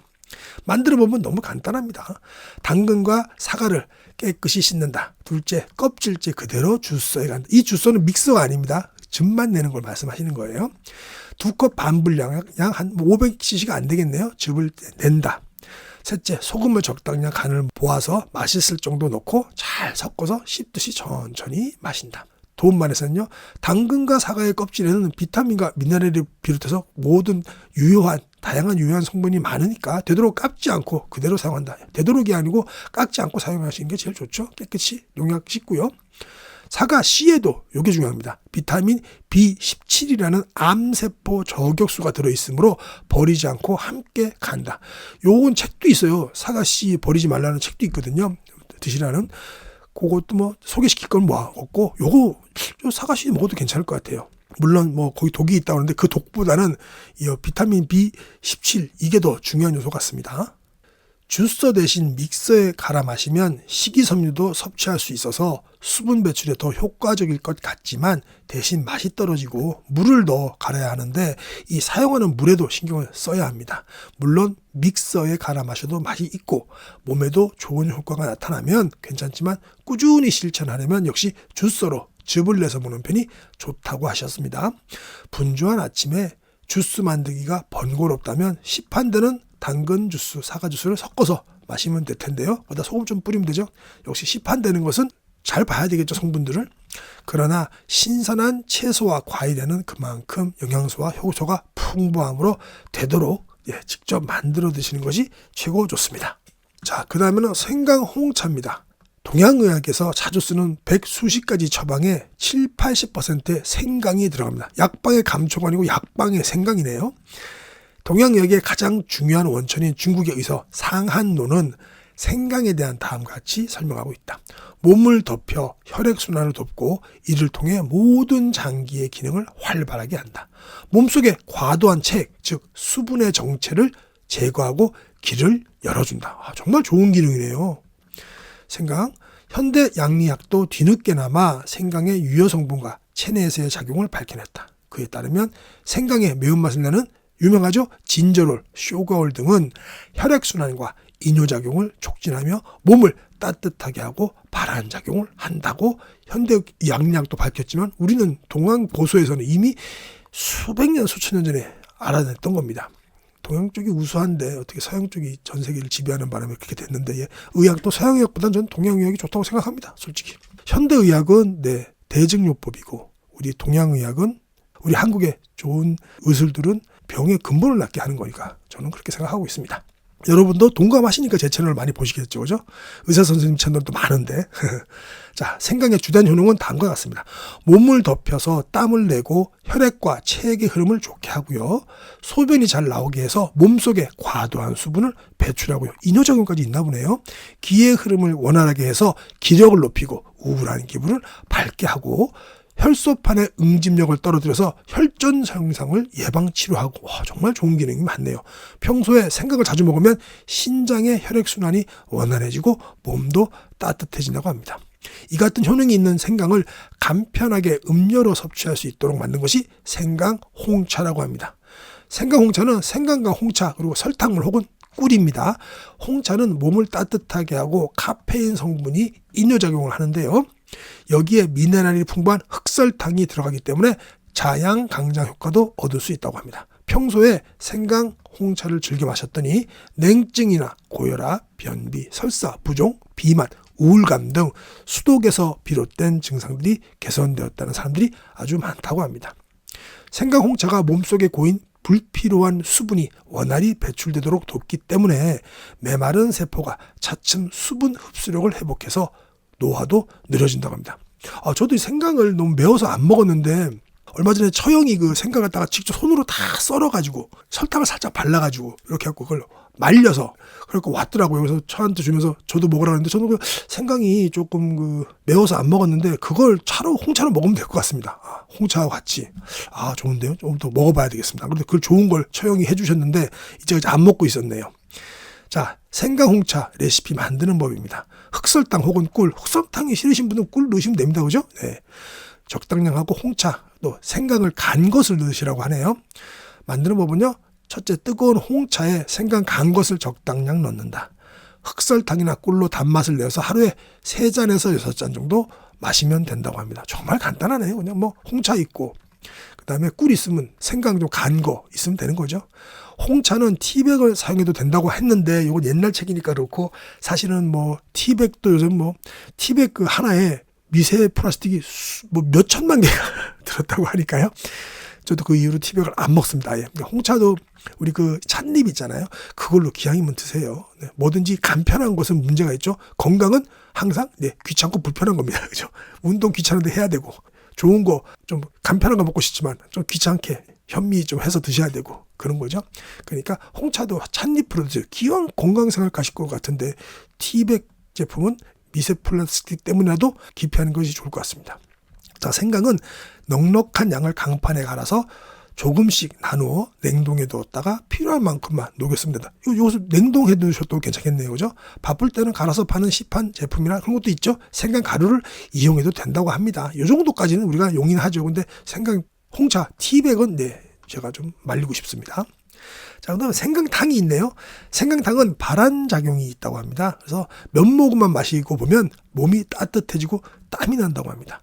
만들어 보면 너무 간단합니다. 당근과 사과를 깨끗이 씻는다. 둘째, 껍질째 그대로 주스에 간다. 이 주스는 믹서가 아닙니다. 즙만 내는 걸 말씀하시는 거예요. 2컵 반 분량, 약 한 500cc가 안 되겠네요. 즙을 낸다. 셋째, 소금을 적당량 간을 보아서 맛있을 정도 넣고 잘 섞어서 씹듯이 천천히 마신다. 도움만에서는요, 당근과 사과의 껍질에는 비타민과 미네랄을 비롯해서 모든 다양한 유효한 성분이 많으니까 되도록 깎지 않고 그대로 사용한다. 되도록이 아니고 깎지 않고 사용하시는 게 제일 좋죠. 깨끗이 농약 씻고요. 사과 씨에도 이게 중요합니다. 비타민 B17이라는 암세포 저격수가 들어있으므로 버리지 않고 함께 간다. 요건 책도 있어요. 사과 씨 버리지 말라는 책도 있거든요. 드시라는. 그것도 뭐 소개시킬 건 뭐 없고 요거 사과 씨 먹어도 괜찮을 것 같아요. 물론 뭐 거기 독이 있다고 하는데 그 독보다는 이 비타민 B17 이게 더 중요한 요소 같습니다. 주스 대신 믹서에 갈아 마시면 식이섬유도 섭취할 수 있어서 수분 배출에 더 효과적일 것 같지만 대신 맛이 떨어지고 물을 더 갈아야 하는데 이 사용하는 물에도 신경을 써야 합니다. 물론 믹서에 갈아 마셔도 맛이 있고 몸에도 좋은 효과가 나타나면 괜찮지만 꾸준히 실천하려면 역시 주스로 즙을 내서 먹는 편이 좋다고 하셨습니다. 분주한 아침에 주스 만들기가 번거롭다면 시판되는 당근 주스, 사과 주스를 섞어서 마시면 될 텐데요. 거기다 소금 좀 뿌리면 되죠. 역시 시판되는 것은 잘 봐야 되겠죠, 성분들을. 그러나 신선한 채소와 과일에는 그만큼 영양소와 효소가 풍부하므로 되도록 직접 만들어 드시는 것이 최고 좋습니다. 자, 그 다음에는 생강 홍차입니다. 동양의학에서 자주 쓰는 100수십 가지 처방에 70~80%의 생강이 들어갑니다. 약방의 감초가 아니고 약방의 생강이네요. 동양의학의 가장 중요한 원천인 중국의 의사 상한노는 생강에 대한 다음과 같이 설명하고 있다. 몸을 덮여 혈액순환을 돕고 이를 통해 모든 장기의 기능을 활발하게 한다. 몸속에 과도한 체액, 즉 수분의 정체를 제거하고 길을 열어준다. 정말 좋은 기능이네요. 생강, 현대 양리학도 뒤늦게나마 생강의 유효 성분과 체내에서의 작용을 밝혀냈다. 그에 따르면 생강의 매운맛을 내는 유명하죠? 진저롤, 쇼가올 등은 혈액순환과 이뇨작용을 촉진하며 몸을 따뜻하게 하고 발환작용을 한다고 현대 양리학도 밝혔지만 우리는 동양 보수에서는 이미 수백 년, 수천 년 전에 알아냈던 겁니다. 동양 쪽이 우수한데 어떻게 서양 쪽이 전 세계를 지배하는 바람에 그렇게 됐는데 의학도 서양의학보다는 저는 동양의학이 좋다고 생각합니다. 솔직히. 현대의학은 대증요법이고 우리 동양의학은 우리 한국의 좋은 의술들은 병의 근본을 낫게 하는 거니까 저는 그렇게 생각하고 있습니다. 여러분도 동감하시니까 제 채널을 많이 보시겠죠, 그죠? 의사 선생님 채널도 많은데. 자, 생강의 주된 효능은 다음과 같습니다. 몸을 덮여서 땀을 내고 혈액과 체액의 흐름을 좋게 하고요. 소변이 잘 나오게 해서 몸속에 과도한 수분을 배출하고요. 이뇨작용까지 있나 보네요. 기의 흐름을 원활하게 해서 기력을 높이고 우울한 기분을 밝게 하고 혈소판의 응집력을 떨어뜨려서 혈전 증상을 예방 치료하고, 와, 정말 좋은 기능이 많네요. 평소에 생강을 자주 먹으면 신장의 혈액순환이 원활해지고 몸도 따뜻해진다고 합니다. 이 같은 효능이 있는 생강을 간편하게 음료로 섭취할 수 있도록 만든 것이 생강 홍차라고 합니다. 생강 홍차는 생강과 홍차 그리고 설탕물 혹은 꿀입니다. 홍차는 몸을 따뜻하게 하고 카페인 성분이 이뇨작용을 하는데요. 여기에 미네랄이 풍부한 흑설탕이 들어가기 때문에 자양 강장 효과도 얻을 수 있다고 합니다. 평소에 생강 홍차를 즐겨 마셨더니 냉증이나 고혈압, 변비, 설사, 부종, 비만, 우울감 등 수독에서 비롯된 증상들이 개선되었다는 사람들이 아주 많다고 합니다. 생강 홍차가 몸속에 고인 불필요한 수분이 원활히 배출되도록 돕기 때문에 메마른 세포가 차츰 수분 흡수력을 회복해서 노화도 느려진다고 합니다. 저도 이 생강을 너무 매워서 안 먹었는데 얼마 전에 처형이 그 생강 갖다가 직접 손으로 다 썰어가지고 설탕을 살짝 발라가지고 이렇게 해갖고 그걸 말려서 그렇게 왔더라고요. 그래서 저한테 주면서 저도 먹으라고 했는데 저는 그 생강이 조금 그 매워서 안 먹었는데 그걸 홍차로 먹으면 될 것 같습니다. 홍차와 같이. 좋은데요? 조금 더 먹어봐야 되겠습니다. 그런데 그걸 좋은 걸 처형이 해주셨는데 이제 안 먹고 있었네요. 자, 생강 홍차 레시피 만드는 법입니다. 흑설탕 혹은 꿀, 흑설탕이 싫으신 분은 꿀 넣으시면 됩니다. 그죠? 네. 적당량하고 홍차, 또 생강을 간 것을 넣으시라고 하네요. 만드는 법은요. 첫째, 뜨거운 홍차에 생강 간 것을 적당량 넣는다. 흑설탕이나 꿀로 단맛을 내서 하루에 3잔에서 6잔 정도 마시면 된다고 합니다. 정말 간단하네요. 그냥 뭐 홍차 있고 그 다음에 꿀 있으면 생강 좀 간 거 있으면 되는 거죠. 홍차는 티백을 사용해도 된다고 했는데 이건 옛날 책이니까 그렇고 사실은 뭐 티백도 요즘 뭐 티백 그 하나에 미세 플라스틱이 뭐 몇 천만 개가 들었다고 하니까요. 저도 그 이후로 티백을 안 먹습니다. 아예. 홍차도 우리 그 찻잎 있잖아요. 그걸로 기왕이면 드세요. 네, 뭐든지 간편한 것은 문제가 있죠. 건강은 항상 귀찮고 불편한 겁니다. 그죠? 운동 귀찮은데 해야 되고 좋은 거 좀 간편한 거 먹고 싶지만 좀 귀찮게 현미 좀 해서 드셔야 되고 그런 거죠. 그러니까 홍차도 찻잎으로 드세요. 기왕 건강생활 가실 것 같은데 티백 제품은 미세 플라스틱 때문이라도 기피하는 것이 좋을 것 같습니다. 자, 생강은 넉넉한 양을 강판에 갈아서 조금씩 나누어 냉동에 두었다가 필요한 만큼만 녹였으면 된다. 이것을 냉동해 두셔도 괜찮겠네요. 그죠? 바쁠 때는 갈아서 파는 시판 제품이나 그런 것도 있죠. 생강 가루를 이용해도 된다고 합니다. 이 정도까지는 우리가 용인하죠. 근데 생강 홍차 티백은 제가 좀 말리고 싶습니다. 자, 그다음에 생강탕이 있네요. 생강탕은 발환작용이 있다고 합니다. 그래서 몇 모금만 마시고 보면 몸이 따뜻해지고 땀이 난다고 합니다.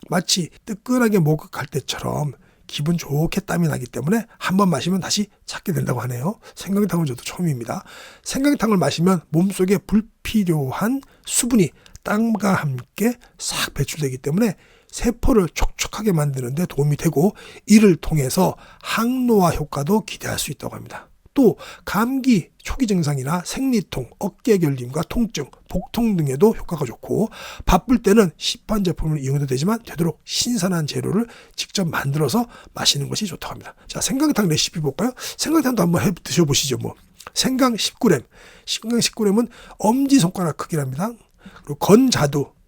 마치 뜨끈하게 목욕할 때처럼 기분 좋게 땀이 나기 때문에 한번 마시면 다시 찾게 된다고 하네요. 생강탕은 저도 처음입니다. 생강탕을 마시면 몸속에 불필요한 수분이 땀과 함께 싹 배출되기 때문에 세포를 촉촉하게 만드는 데 도움이 되고 이를 통해서 항노화 효과도 기대할 수 있다고 합니다. 또 감기 초기 증상이나 생리통, 어깨 결림과 통증, 복통 등에도 효과가 좋고 바쁠 때는 시판 제품을 이용해도 되지만 되도록 신선한 재료를 직접 만들어서 마시는 것이 좋다고 합니다. 자, 생강탕 레시피 볼까요? 생강탕도 한번 드셔보시죠. 생강 10g, 생강 10g은 엄지손가락 크기랍니다. 그리고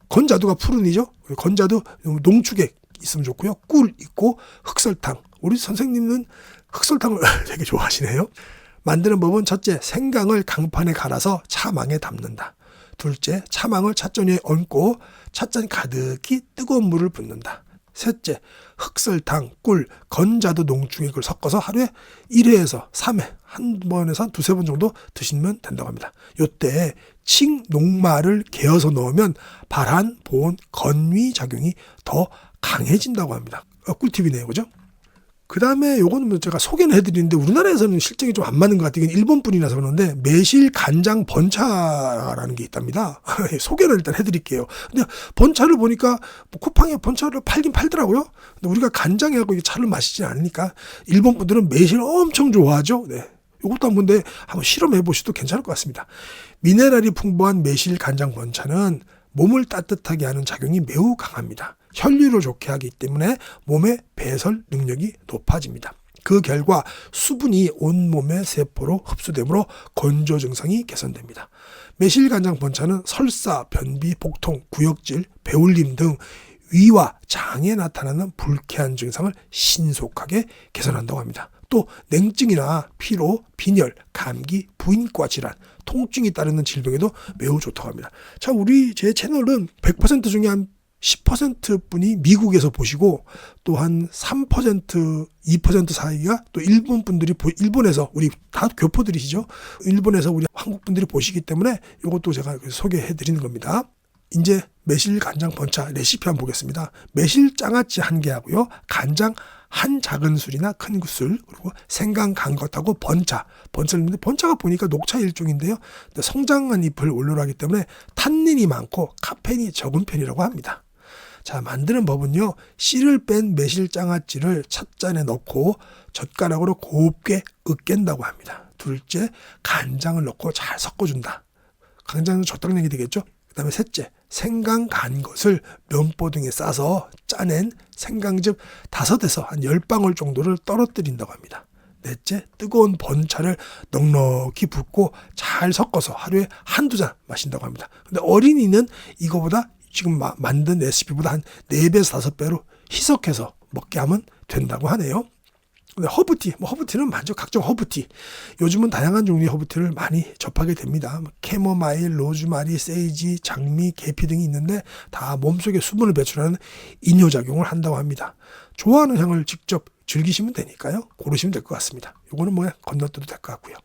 건자두가 푸른이죠. 건자두 농축액 있으면 좋고요. 꿀 있고 흑설탕. 우리 선생님은 흑설탕을 되게 좋아하시네요. 만드는 법은 첫째, 생강을 강판에 갈아서 차망에 담는다. 둘째, 차망을 찻잔 위에 얹고 찻잔 가득히 뜨거운 물을 붓는다. 셋째, 흑설탕, 꿀, 건자두 농축액을 섞어서 하루에 1회에서 3회, 한 번에서 한 두세 번 정도 드시면 된다고 합니다. 요때 칡녹말을 개어서 넣으면 발한, 보온, 건위 작용이 더 강해진다고 합니다. 꿀팁이네요. 그죠? 그 다음에 요거는 제가 소개는 해드리는데 우리나라에서는 실정이 좀 안 맞는 것 같아요. 이건 일본 분이라서 그러는데 매실 간장 번차라는 게 있답니다. 소개를 일단 해드릴게요. 근데 번차를 보니까 쿠팡에 번차를 팔긴 팔더라고요. 근데 우리가 간장하고 차를 마시지 않으니까 일본 분들은 매실 엄청 좋아하죠. 네. 이것도 한번 실험해 보셔도 괜찮을 것 같습니다. 미네랄이 풍부한 매실 간장 번차는 몸을 따뜻하게 하는 작용이 매우 강합니다. 혈류를 좋게 하기 때문에 몸의 배설 능력이 높아집니다. 그 결과 수분이 온몸의 세포로 흡수되므로 건조 증상이 개선됩니다. 매실 간장 번차는 설사, 변비, 복통, 구역질, 배울림 등 위와 장에 나타나는 불쾌한 증상을 신속하게 개선한다고 합니다. 또 냉증이나 피로, 빈혈, 감기, 부인과 질환, 통증이 따르는 질병에도 매우 좋다고 합니다. 자, 제 채널은 100% 중에 한 10% 분이 미국에서 보시고 또 한 3%, 2% 사이가 또 일본에서 우리 다 교포들이시죠. 일본에서 우리 한국 분들이 보시기 때문에 이것도 제가 소개해 드리는 겁니다. 이제 매실 간장 번차 레시피 한번 보겠습니다. 매실 장아찌 1개 하고요. 간장 한 작은 술이나 큰 술, 그리고 생강 간 것하고 번차를 넣는데 번차가 보니까 녹차 일종인데요. 성장한 잎을 원료로 하기 때문에 탄닌이 많고 카페인이 적은 편이라고 합니다. 자, 만드는 법은요. 씨를 뺀 매실 장아찌를 찻잔에 넣고 젓가락으로 곱게 으깬다고 합니다. 둘째, 간장을 넣고 잘 섞어준다. 간장은 적당량이 되겠죠. 그 다음에 셋째, 생강 간 것을 면보등에 싸서 짜낸 생강즙 5에서 한 10방울 정도를 떨어뜨린다고 합니다. 넷째, 뜨거운 번차를 넉넉히 붓고 잘 섞어서 하루에 1-2잔 마신다고 합니다. 근데 어린이는 이거보다 지금 만든 레시피보다 한 4배에서 5배로 희석해서 먹게 하면 된다고 하네요. 근데 허브티는 많죠. 각종 허브티. 요즘은 다양한 종류의 허브티를 많이 접하게 됩니다. 캐모마일, 로즈마리, 세이지, 장미, 계피 등이 있는데 다 몸속에 수분을 배출하는 이뇨작용을 한다고 합니다. 좋아하는 향을 직접 즐기시면 되니까요. 고르시면 될 것 같습니다. 요거는 건너뛰어도 될 것 같고요.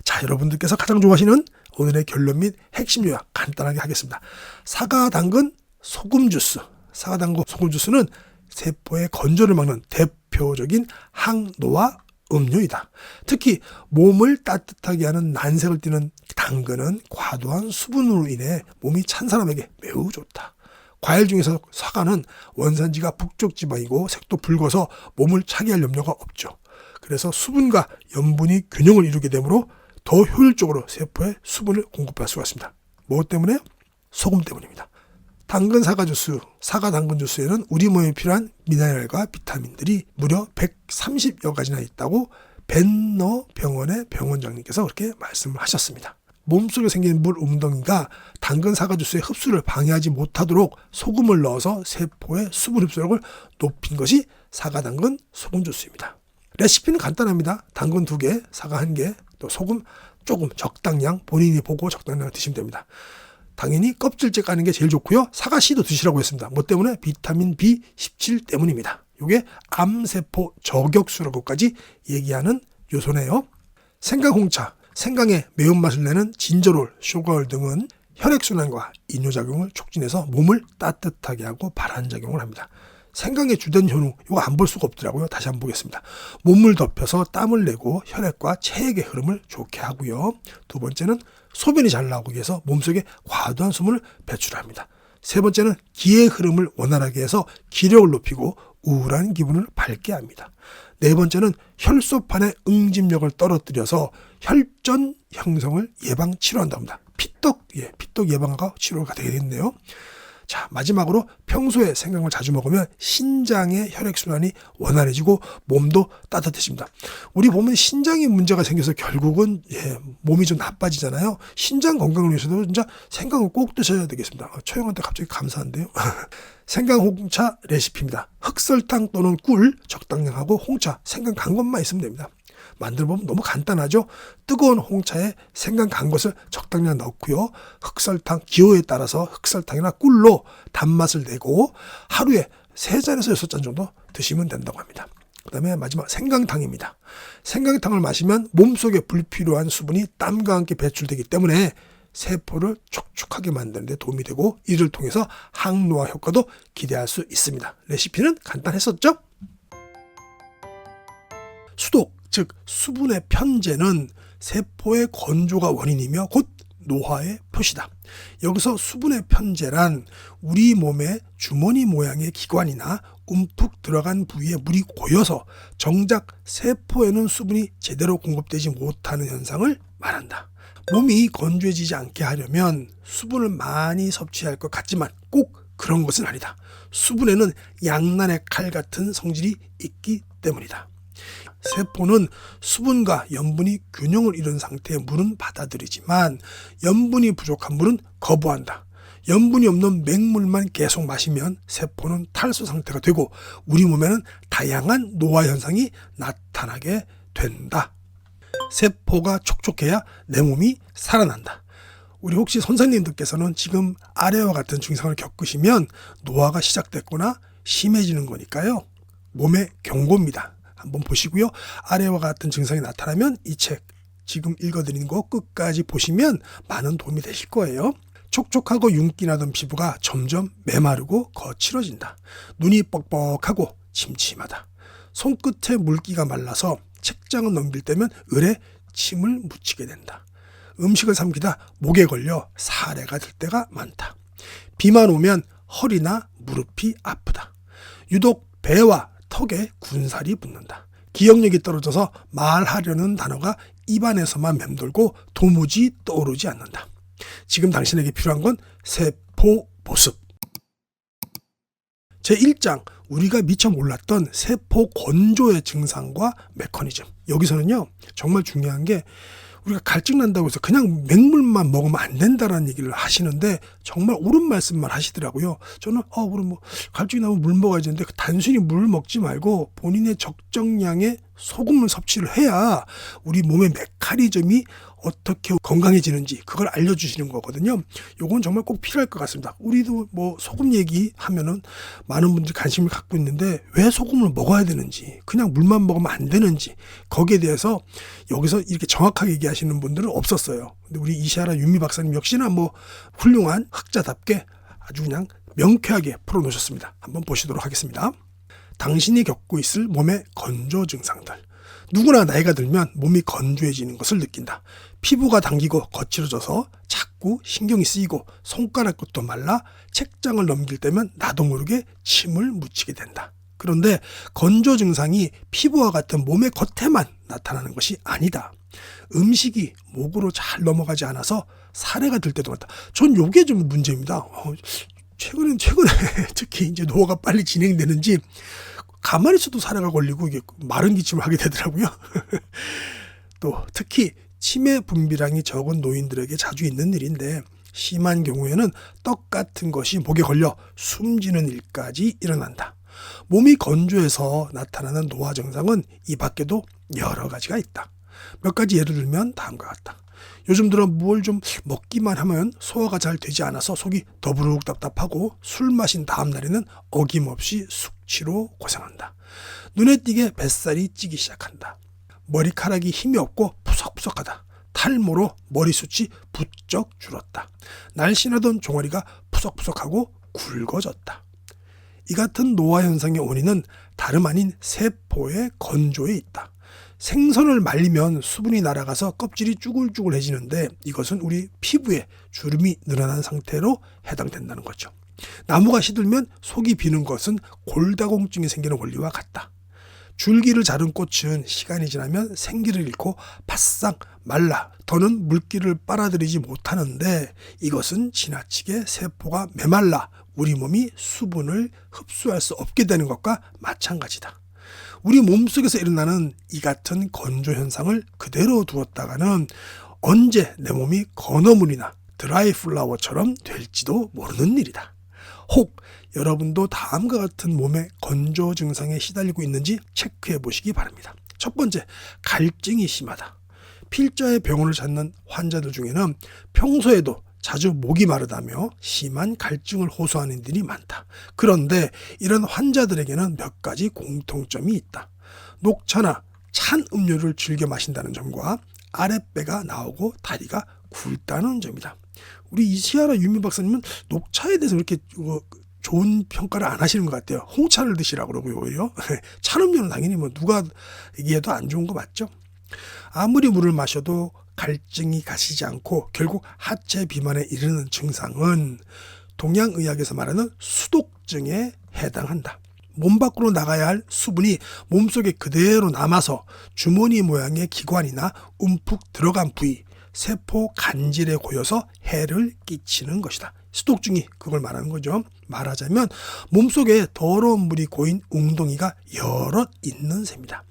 자, 여러분들께서 가장 좋아하시는 오늘의 결론 및 핵심 요약 간단하게 하겠습니다. 사과, 당근, 소금 주스. 사과, 당근, 소금 주스는 세포의 건조를 막는 대표적인 항노화 음료이다. 특히 몸을 따뜻하게 하는 난색을 띠는 당근은 과도한 수분으로 인해 몸이 찬 사람에게 매우 좋다. 과일 중에서 사과는 원산지가 북쪽 지방이고 색도 붉어서 몸을 차게 할 염려가 없죠. 그래서 수분과 염분이 균형을 이루게 되므로 더 효율적으로 세포에 수분을 공급할 수가 있습니다. 무엇 때문에요? 소금 때문입니다. 당근 사과 주스, 사과 당근 주스에는 우리 몸에 필요한 미네랄과 비타민들이 무려 130여 가지나 있다고 벤너 병원의 병원장님께서 그렇게 말씀을 하셨습니다. 몸속에 생기는 물 웅덩이가 당근 사과 주스의 흡수를 방해하지 못하도록 소금을 넣어서 세포의 수분 흡수력을 높인 것이 사과 당근 소금 주스입니다. 레시피는 간단합니다. 당근 2개, 사과 1개, 또 소금 조금 적당량 본인이 보고 적당량 드시면 됩니다. 당연히 껍질째 까는 게 제일 좋고요. 사과 씨도 드시라고 했습니다. 뭐 때문에? 비타민 B17 때문입니다. 이게 암세포 저격수라고까지 얘기하는 요소네요. 생강홍차, 생강의 매운맛을 내는 진저롤, 쇼가올 등은 혈액순환과 이뇨작용을 촉진해서 몸을 따뜻하게 하고 발한작용을 합니다. 생강의 주된 효능, 이거 안 볼 수가 없더라고요. 다시 한번 보겠습니다. 몸을 덮여서 땀을 내고 혈액과 체액의 흐름을 좋게 하고요. 2번째는 소변이 잘 나오기 위해서 몸속에 과도한 수분을 배출합니다. 3번째는 기의 흐름을 원활하게 해서 기력을 높이고 우울한 기분을 밝게 합니다. 4번째는 혈소판의 응집력을 떨어뜨려서 혈전 형성을 치료한다고 합니다. 피떡 예방과 치료가 되겠네요. 자, 마지막으로 평소에 생강을 자주 먹으면 신장의 혈액순환이 원활해지고 몸도 따뜻해집니다. 우리 보면 신장에 문제가 생겨서 결국은 몸이 좀 나빠지잖아요. 신장 건강을 위해서도 진짜 생강을 꼭 드셔야 되겠습니다. 초영한테 갑자기 감사한데요. 생강 홍차 레시피입니다. 흑설탕 또는 꿀 적당량하고 홍차, 생강 간 것만 있으면 됩니다. 만들어보면 너무 간단하죠. 뜨거운 홍차에 생강 간 것을 적당량 넣고요. 흑설탕 기호에 따라서 흑설탕이나 꿀로 단맛을 내고 하루에 3잔에서 6잔 정도 드시면 된다고 합니다. 그 다음에 마지막 생강탕입니다. 생강탕을 마시면 몸속에 불필요한 수분이 땀과 함께 배출되기 때문에 세포를 촉촉하게 만드는 데 도움이 되고 이를 통해서 항노화 효과도 기대할 수 있습니다. 레시피는 간단했었죠? 수독, 즉 수분의 편제는 세포의 건조가 원인이며 곧 노화의 표시다. 여기서 수분의 편재란 우리 몸의 주머니 모양의 기관이나 움푹 들어간 부위에 물이 고여서 정작 세포에는 수분이 제대로 공급되지 못하는 현상을 말한다. 몸이 건조해지지 않게 하려면 수분을 많이 섭취할 것 같지만 꼭 그런 것은 아니다. 수분에는 양날의 칼 같은 성질이 있기 때문이다. 세포는 수분과 염분이 균형을 이룬 상태의 물은 받아들이지만 염분이 부족한 물은 거부한다. 염분이 없는 맹물만 계속 마시면 세포는 탈수 상태가 되고 우리 몸에는 다양한 노화 현상이 나타나게 된다. 세포가 촉촉해야 내 몸이 살아난다. 우리 혹시 선생님들께서는 지금 아래와 같은 증상을 겪으시면 노화가 시작됐거나 심해지는 거니까요. 몸의 경고입니다. 한번 보시고요. 아래와 같은 증상이 나타나면 이 책 지금 읽어드리는 거 끝까지 보시면 많은 도움이 되실 거예요. 촉촉하고 윤기 나던 피부가 점점 메마르고 거칠어진다. 눈이 뻑뻑하고 침침하다. 손끝에 물기가 말라서 책장을 넘길 때면 을에 침을 묻히게 된다. 음식을 삼키다 목에 걸려 사례가 들 때가 많다. 비만 오면 허리나 무릎이 아프다. 유독 배와 턱에 군살이 붙는다. 기억력이 떨어져서 말하려는 단어가 입안에서만 맴돌고 도무지 떠오르지 않는다. 지금 당신에게 필요한 건 세포 보습. 제1장 우리가 미처 몰랐던 세포 건조의 증상과 메커니즘. 여기서는요 정말 중요한 게 우리가 갈증 난다고 해서 그냥 맹물만 먹으면 안 된다라는 얘기를 하시는데 정말 옳은 말씀만 하시더라고요. 저는 그럼 뭐 갈증이 나면 물 먹어야 되는데 단순히 물 먹지 말고 본인의 적정량의 소금을 섭취를 해야 우리 몸의 메커니즘이 어떻게 건강해지는지 그걸 알려주시는 거거든요. 요건 정말 꼭 필요할 것 같습니다. 우리도 뭐 소금 얘기하면은 많은 분들이 관심을 갖고 있는데 왜 소금을 먹어야 되는지, 그냥 물만 먹으면 안 되는지 거기에 대해서 여기서 이렇게 정확하게 얘기하시는 분들은 없었어요. 근데 우리 이시하라 윤미 박사님 역시나 뭐 훌륭한 학자답게 아주 그냥 명쾌하게 풀어놓으셨습니다. 한번 보시도록 하겠습니다. 당신이 겪고 있을 몸의 건조 증상들. 누구나 나이가 들면 몸이 건조해지는 것을 느낀다. 피부가 당기고 거칠어져서 자꾸 신경이 쓰이고 손가락 끝도 말라 책장을 넘길 때면 나도 모르게 침을 묻히게 된다. 그런데 건조 증상이 피부와 같은 몸의 겉에만 나타나는 것이 아니다. 음식이 목으로 잘 넘어가지 않아서 사례가 들 때도 많다. 전 요게 좀 문제입니다. 최근에 특히 이제 노화가 빨리 진행되는지 가만히 있어도 사례가 걸리고 이게 마른 기침을 하게 되더라고요. 또 특히 치매 분비량이 적은 노인들에게 자주 있는 일인데 심한 경우에는 떡 같은 것이 목에 걸려 숨지는 일까지 일어난다. 몸이 건조해서 나타나는 노화 증상은 이 밖에도 여러 가지가 있다. 몇 가지 예를 들면 다음과 같다. 요즘 들어 뭘 좀 먹기만 하면 소화가 잘 되지 않아서 속이 더부룩 답답하고 술 마신 다음 날에는 어김없이 숙취로 고생한다. 눈에 띄게 뱃살이 찌기 시작한다. 머리카락이 힘이 없고 푸석푸석하다. 탈모로 머리숱이 부쩍 줄었다. 날씬하던 종아리가 푸석푸석하고 굵어졌다. 이 같은 노화 현상의 원인은 다름 아닌 세포의 건조에 있다. 생선을 말리면 수분이 날아가서 껍질이 쭈글쭈글해지는데 이것은 우리 피부에 주름이 늘어난 상태로 해당된다는 거죠. 나무가 시들면 속이 비는 것은 골다공증이 생기는 원리와 같다. 줄기를 자른 꽃은 시간이 지나면 생기를 잃고 바싹 말라 더는 물기를 빨아들이지 못하는데 이것은 지나치게 세포가 메말라 우리 몸이 수분을 흡수할 수 없게 되는 것과 마찬가지다. 우리 몸속에서 일어나는 이 같은 건조 현상을 그대로 두었다가는 언제 내 몸이 건어물이나 드라이 플라워처럼 될지도 모르는 일이다. 혹 여러분도 다음과 같은 몸의 건조 증상에 시달리고 있는지 체크해 보시기 바랍니다. 첫 번째, 갈증이 심하다. 필자의 병원을 찾는 환자들 중에는 평소에도 자주 목이 마르다며 심한 갈증을 호소하는 이들이 많다. 그런데 이런 환자들에게는 몇 가지 공통점이 있다. 녹차나 찬 음료를 즐겨 마신다는 점과 아랫배가 나오고 다리가 굵다는 점이다. 우리 이시하라 유미 박사님은 녹차에 대해서 그렇게 좋은 평가를 안 하시는 것 같아요. 홍차를 드시라고 그러고요. 오히려 찬 음료는 당연히 뭐 누가 얘기해도 안 좋은 거 맞죠? 아무리 물을 마셔도 갈증이 가시지 않고 결국 하체 비만에 이르는 증상은 동양의학에서 말하는 수독증에 해당한다. 몸 밖으로 나가야 할 수분이 몸속에 그대로 남아서 주머니 모양의 기관이나 움푹 들어간 부위, 세포 간질에 고여서 해를 끼치는 것이다. 수독증이 그걸 말하는 거죠. 말하자면 몸속에 더러운 물이 고인 웅덩이가 여럿 있는 셈이다.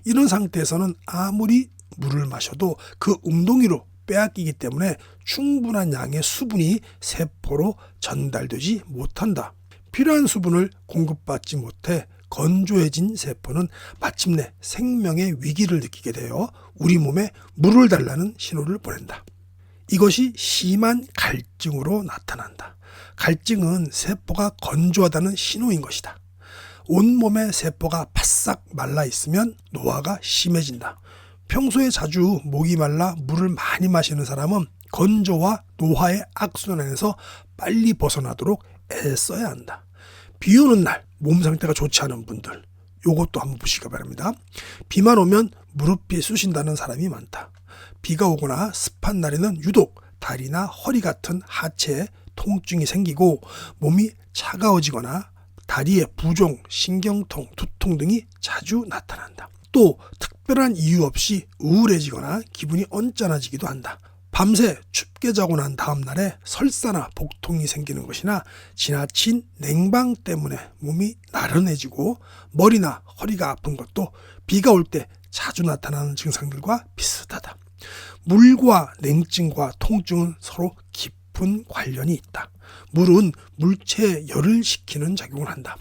이런 상태에서는 아무리 물을 마셔도 그 웅덩이로 빼앗기기 때문에 충분한 양의 수분이 세포로 전달되지 못한다. 필요한 수분을 공급받지 못해 건조해진 세포는 마침내 생명의 위기를 느끼게 되어 우리 몸에 물을 달라는 신호를 보낸다. 이것이 심한 갈증으로 나타난다. 갈증은 세포가 건조하다는 신호인 것이다. 온몸의 세포가 바싹 말라 있으면 노화가 심해진다. 평소에 자주 목이 말라 물을 많이 마시는 사람은 건조와 노화의 악순환에서 빨리 벗어나도록 애써야 한다. 비 오는 날 몸 상태가 좋지 않은 분들, 요것도 한번 보시기 바랍니다. 비만 오면 무릎이 쑤신다는 사람이 많다. 비가 오거나 습한 날에는 유독 다리나 허리 같은 하체에 통증이 생기고 몸이 차가워지거나 다리에 부종, 신경통, 두통 등이 자주 나타난다. 또 특별한 이유 없이 우울해지거나 기분이 언짢아지기도 한다. 밤새 춥게 자고 난 다음 날에 설사나 복통이 생기는 것이나 지나친 냉방 때문에 몸이 나른해지고 머리나 허리가 아픈 것도 비가 올 때 자주 나타나는 증상들과 비슷하다. 물과 냉증과 통증은 서로 깊은 관련이 있다. 물은 물체에 열을 식히는 작용을 한다.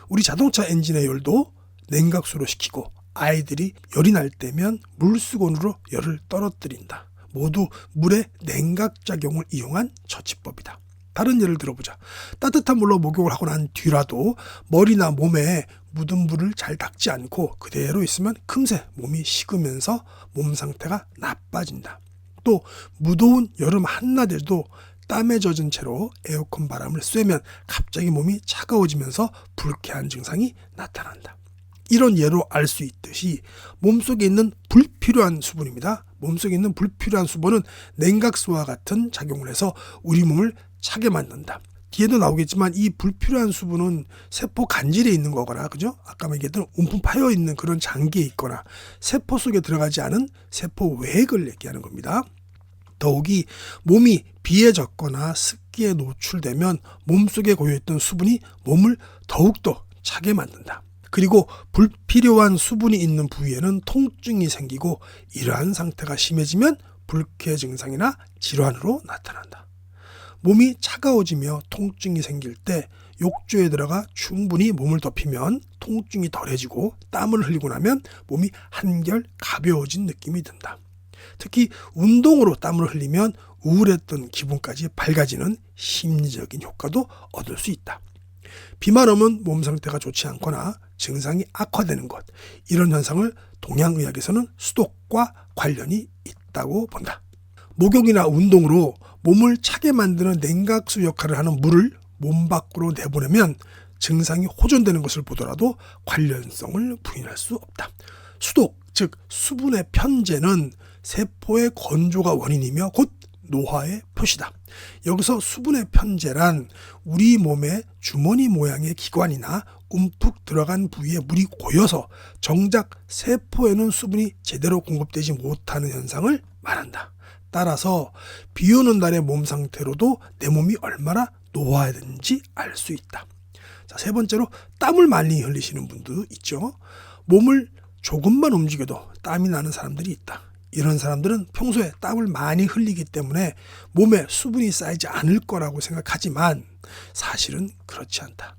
우리 자동차 엔진의 열도 냉각수로 식히고 아이들이 열이 날 때면 물수건으로 열을 떨어뜨린다. 모두 물의 냉각작용을 이용한 처치법이다. 다른 예를 들어보자. 따뜻한 물로 목욕을 하고 난 뒤라도 머리나 몸에 묻은 물을 잘 닦지 않고 그대로 있으면 금세 몸이 식으면서 몸 상태가 나빠진다. 또 무더운 여름 한낮에도 땀에 젖은 채로 에어컨 바람을 쐬면 갑자기 몸이 차가워지면서 불쾌한 증상이 나타난다. 이런 예로 알 수 있듯이 몸속에 있는 불필요한 수분입니다. 몸속에 있는 불필요한 수분은 냉각수와 같은 작용을 해서 우리 몸을 차게 만든다. 뒤에도 나오겠지만 이 불필요한 수분은 세포 간질에 있는 거거나, 그죠? 아까 얘기했던 움푹 파여 있는 그런 장기에 있거나 세포 속에 들어가지 않은 세포 외액을 얘기하는 겁니다. 더욱이 몸이 비에 젖거나 습기에 노출되면 몸속에 고여있던 수분이 몸을 더욱더 차게 만든다. 그리고 불필요한 수분이 있는 부위에는 통증이 생기고 이러한 상태가 심해지면 불쾌 증상이나 질환으로 나타난다. 몸이 차가워지며 통증이 생길 때 욕조에 들어가 충분히 몸을 덮이면 통증이 덜해지고 땀을 흘리고 나면 몸이 한결 가벼워진 느낌이 든다. 특히 운동으로 땀을 흘리면 우울했던 기분까지 밝아지는 심리적인 효과도 얻을 수 있다. 비만 오면 몸 상태가 좋지 않거나 증상이 악화되는 것, 이런 현상을 동양의학에서는 수독과 관련이 있다고 본다. 목욕이나 운동으로 몸을 차게 만드는 냉각수 역할을 하는 물을 몸 밖으로 내보내면 증상이 호전되는 것을 보더라도 관련성을 부인할 수 없다. 수독, 즉 수분의 편재는 세포의 건조가 원인이며 곧 노화의 표시다. 여기서 수분의 편재란 우리 몸의 주머니 모양의 기관이나 움푹 들어간 부위에 물이 고여서 정작 세포에는 수분이 제대로 공급되지 못하는 현상을 말한다. 따라서 비 오는 날의 몸 상태로도 내 몸이 얼마나 노화했는지 알 수 있다. 자, 세 번째로 땀을 많이 흘리시는 분도 있죠. 몸을 조금만 움직여도 땀이 나는 사람들이 있다. 이런 사람들은 평소에 땀을 많이 흘리기 때문에 몸에 수분이 쌓이지 않을 거라고 생각하지만 사실은 그렇지 않다.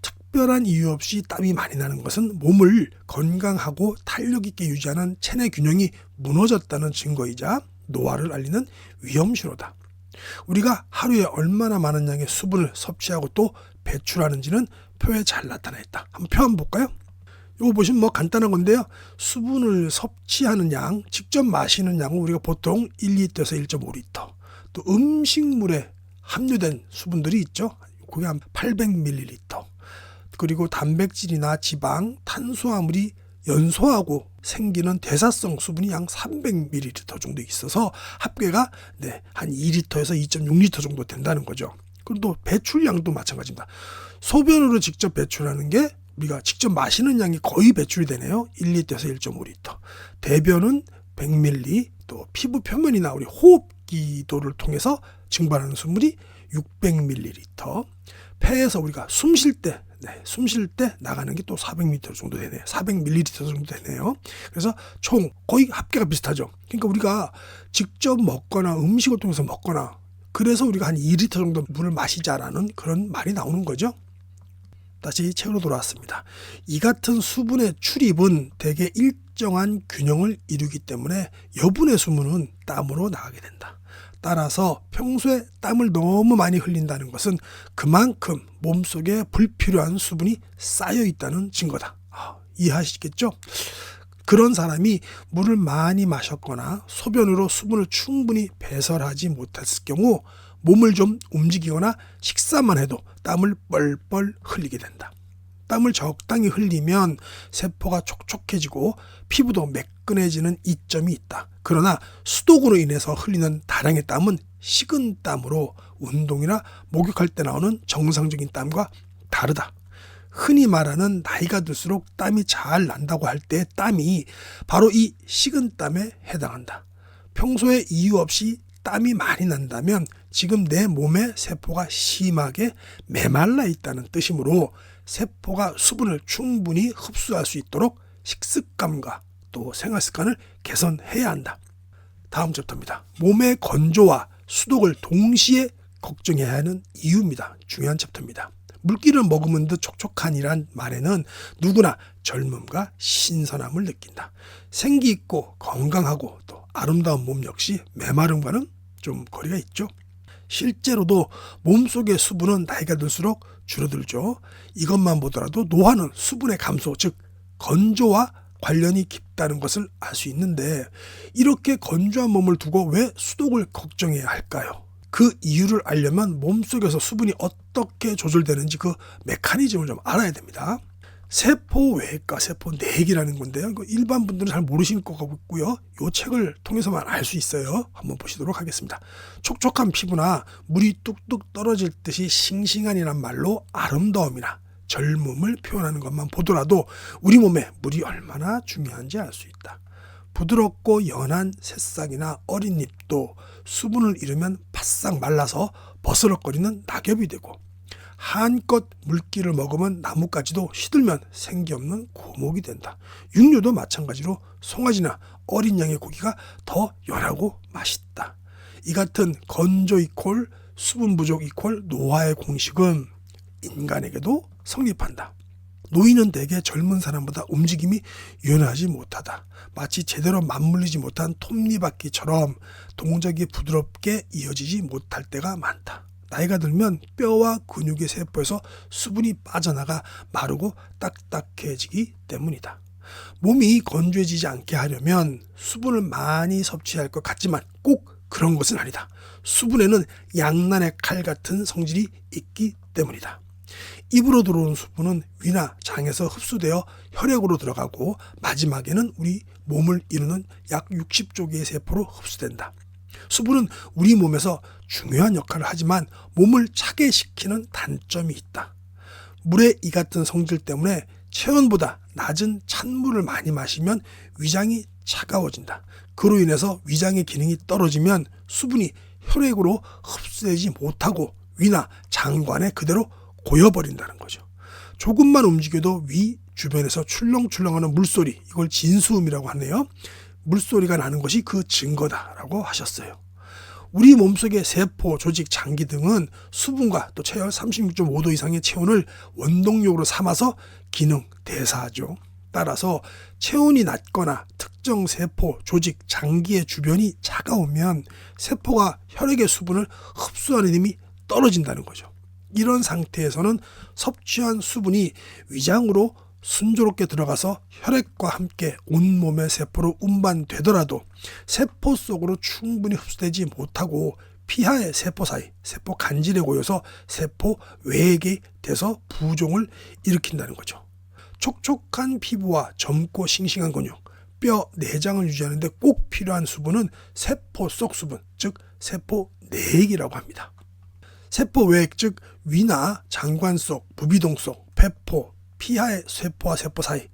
특별한 이유 없이 땀이 많이 나는 것은 몸을 건강하고 탄력 있게 유지하는 체내 균형이 무너졌다는 증거이자 노화를 알리는 위험 신호다. 우리가 하루에 얼마나 많은 양의 수분을 섭취하고 또 배출하는지는 표에 잘 나타나 있다. 한번 표 한번 볼까요? 이거 보시면 간단한 건데요. 수분을 섭취하는 양, 직접 마시는 양은 우리가 보통 1리터에서 1.5리터. 또 음식물에 함유된 수분들이 있죠. 그게 한 800ml. 그리고 단백질이나 지방, 탄수화물이 연소하고 생기는 대사성 수분이 약 300ml 정도 있어서 합계가 한 2리터에서 2.6리터 정도 된다는 거죠. 그리고 또 배출량도 마찬가지입니다. 소변으로 직접 배출하는 게 우리가 직접 마시는 양이 거의 배출이 되네요. 1리터에서 1.5리터. 대변은 100ml, 또 피부 표면이나 우리 호흡기도를 통해서 증발하는 수분이 600ml. 폐에서 우리가 숨 쉴 때 나가는 게 또 400ml 정도 되네요. 400ml 정도 되네요. 그래서 총 거의 합계가 비슷하죠. 그러니까 우리가 직접 먹거나 음식을 통해서 먹거나 그래서 우리가 한 2리터 정도 물을 마시자라는 그런 말이 나오는 거죠. 다시 책으로 돌아왔습니다. 이 같은 수분의 출입은 대개 일정한 균형을 이루기 때문에 여분의 수분은 땀으로 나가게 된다. 따라서 평소에 땀을 너무 많이 흘린다는 것은 그만큼 몸속에 불필요한 수분이 쌓여 있다는 증거다. 이해하시겠죠? 그런 사람이 물을 많이 마셨거나 소변으로 수분을 충분히 배설하지 못했을 경우 몸을 좀 움직이거나 식사만 해도 땀을 뻘뻘 흘리게 된다. 땀을 적당히 흘리면 세포가 촉촉해지고 피부도 매끈해지는 이점이 있다. 그러나 수독으로 인해서 흘리는 다량의 땀은 식은 땀으로 운동이나 목욕할 때 나오는 정상적인 땀과 다르다. 흔히 말하는 나이가 들수록 땀이 잘 난다고 할 때 땀이 바로 이 식은 땀에 해당한다. 평소에 이유 없이 땀이 많이 난다면 지금 내 몸의 세포가 심하게 메말라 있다는 뜻이므로 세포가 수분을 충분히 흡수할 수 있도록 식습관과 또 생활습관을 개선해야 한다. 다음 챕터입니다. 몸의 건조와 수독을 동시에 걱정해야 하는 이유입니다. 중요한 챕터입니다. 물기를 머금은 듯 촉촉한이란 말에는 누구나 젊음과 신선함을 느낀다. 생기 있고 건강하고 또 아름다운 몸 역시 메마름과는 좀 거리가 있죠. 실제로도 몸속의 수분은 나이가 들수록 줄어들죠. 이것만 보더라도 노화는 수분의 감소, 즉 건조와 관련이 깊다는 것을 알 수 있는데 이렇게 건조한 몸을 두고 왜 수독을 걱정해야 할까요? 그 이유를 알려면 몸속에서 수분이 어떻게 조절되는지 그 메커니즘을 좀 알아야 됩니다. 세포외과, 세포내액이라는 건데요. 일반 분들은 잘 모르실 것 같고요. 이 책을 통해서만 알 수 있어요. 한번 보시도록 하겠습니다. 촉촉한 피부나 물이 뚝뚝 떨어질 듯이 싱싱한이란 말로 아름다움이나 젊음을 표현하는 것만 보더라도 우리 몸에 물이 얼마나 중요한지 알 수 있다. 부드럽고 연한 새싹이나 어린 잎도 수분을 잃으면 바싹 말라서 버스럭거리는 낙엽이 되고 한껏 물기를 머금은 나뭇가지도 시들면 생기 없는 고목이 된다. 육류도 마찬가지로 송아지나 어린 양의 고기가 더 연하고 맛있다. 이 같은 건조 이퀄 수분 부족 이퀄 노화의 공식은 인간에게도 성립한다. 노인은 대개 젊은 사람보다 움직임이 유연하지 못하다. 마치 제대로 맞물리지 못한 톱니바퀴처럼 동작이 부드럽게 이어지지 못할 때가 많다. 나이가 들면 뼈와 근육의 세포에서 수분이 빠져나가 마르고 딱딱해지기 때문이다. 몸이 건조해지지 않게 하려면 수분을 많이 섭취할 것 같지만 꼭 그런 것은 아니다. 수분에는 양난의 칼 같은 성질이 있기 때문이다. 입으로 들어오는 수분은 위나 장에서 흡수되어 혈액으로 들어가고 마지막에는 우리 몸을 이루는 약 60조 개의 세포로 흡수된다. 수분은 우리 몸에서 중요한 역할을 하지만 몸을 차게 시키는 단점이 있다. 물의 이 같은 성질 때문에 체온보다 낮은 찬물을 많이 마시면 위장이 차가워진다. 그로 인해서 위장의 기능이 떨어지면 수분이 혈액으로 흡수되지 못하고 위나 장관에 그대로 고여버린다는 거죠. 조금만 움직여도 위 주변에서 출렁출렁하는 물소리, 이걸 진수음이라고 하네요. 물소리가 나는 것이 그 증거다라고 하셨어요. 우리 몸속의 세포, 조직, 장기 등은 수분과 또 체열 36.5도 이상의 체온을 원동력으로 삼아서 기능, 대사하죠. 따라서 체온이 낮거나 특정 세포, 조직, 장기의 주변이 차가우면 세포가 혈액의 수분을 흡수하는 힘이 떨어진다는 거죠. 이런 상태에서는 섭취한 수분이 위장으로 순조롭게 들어가서 혈액과 함께 온몸의 세포로 운반되더라도 세포 속으로 충분히 흡수되지 못하고 피하의 세포 사이, 세포 간질에 고여서 세포 외액이 돼서 부종을 일으킨다는 거죠. 촉촉한 피부와 젊고 싱싱한 근육, 뼈, 내장을 유지하는데 꼭 필요한 수분은 세포 속 수분, 즉 세포 내액이라고 합니다. 세포 외액, 즉 위나 장관 속, 부비동 속, 폐포, 피하의 세포와 세포 사이,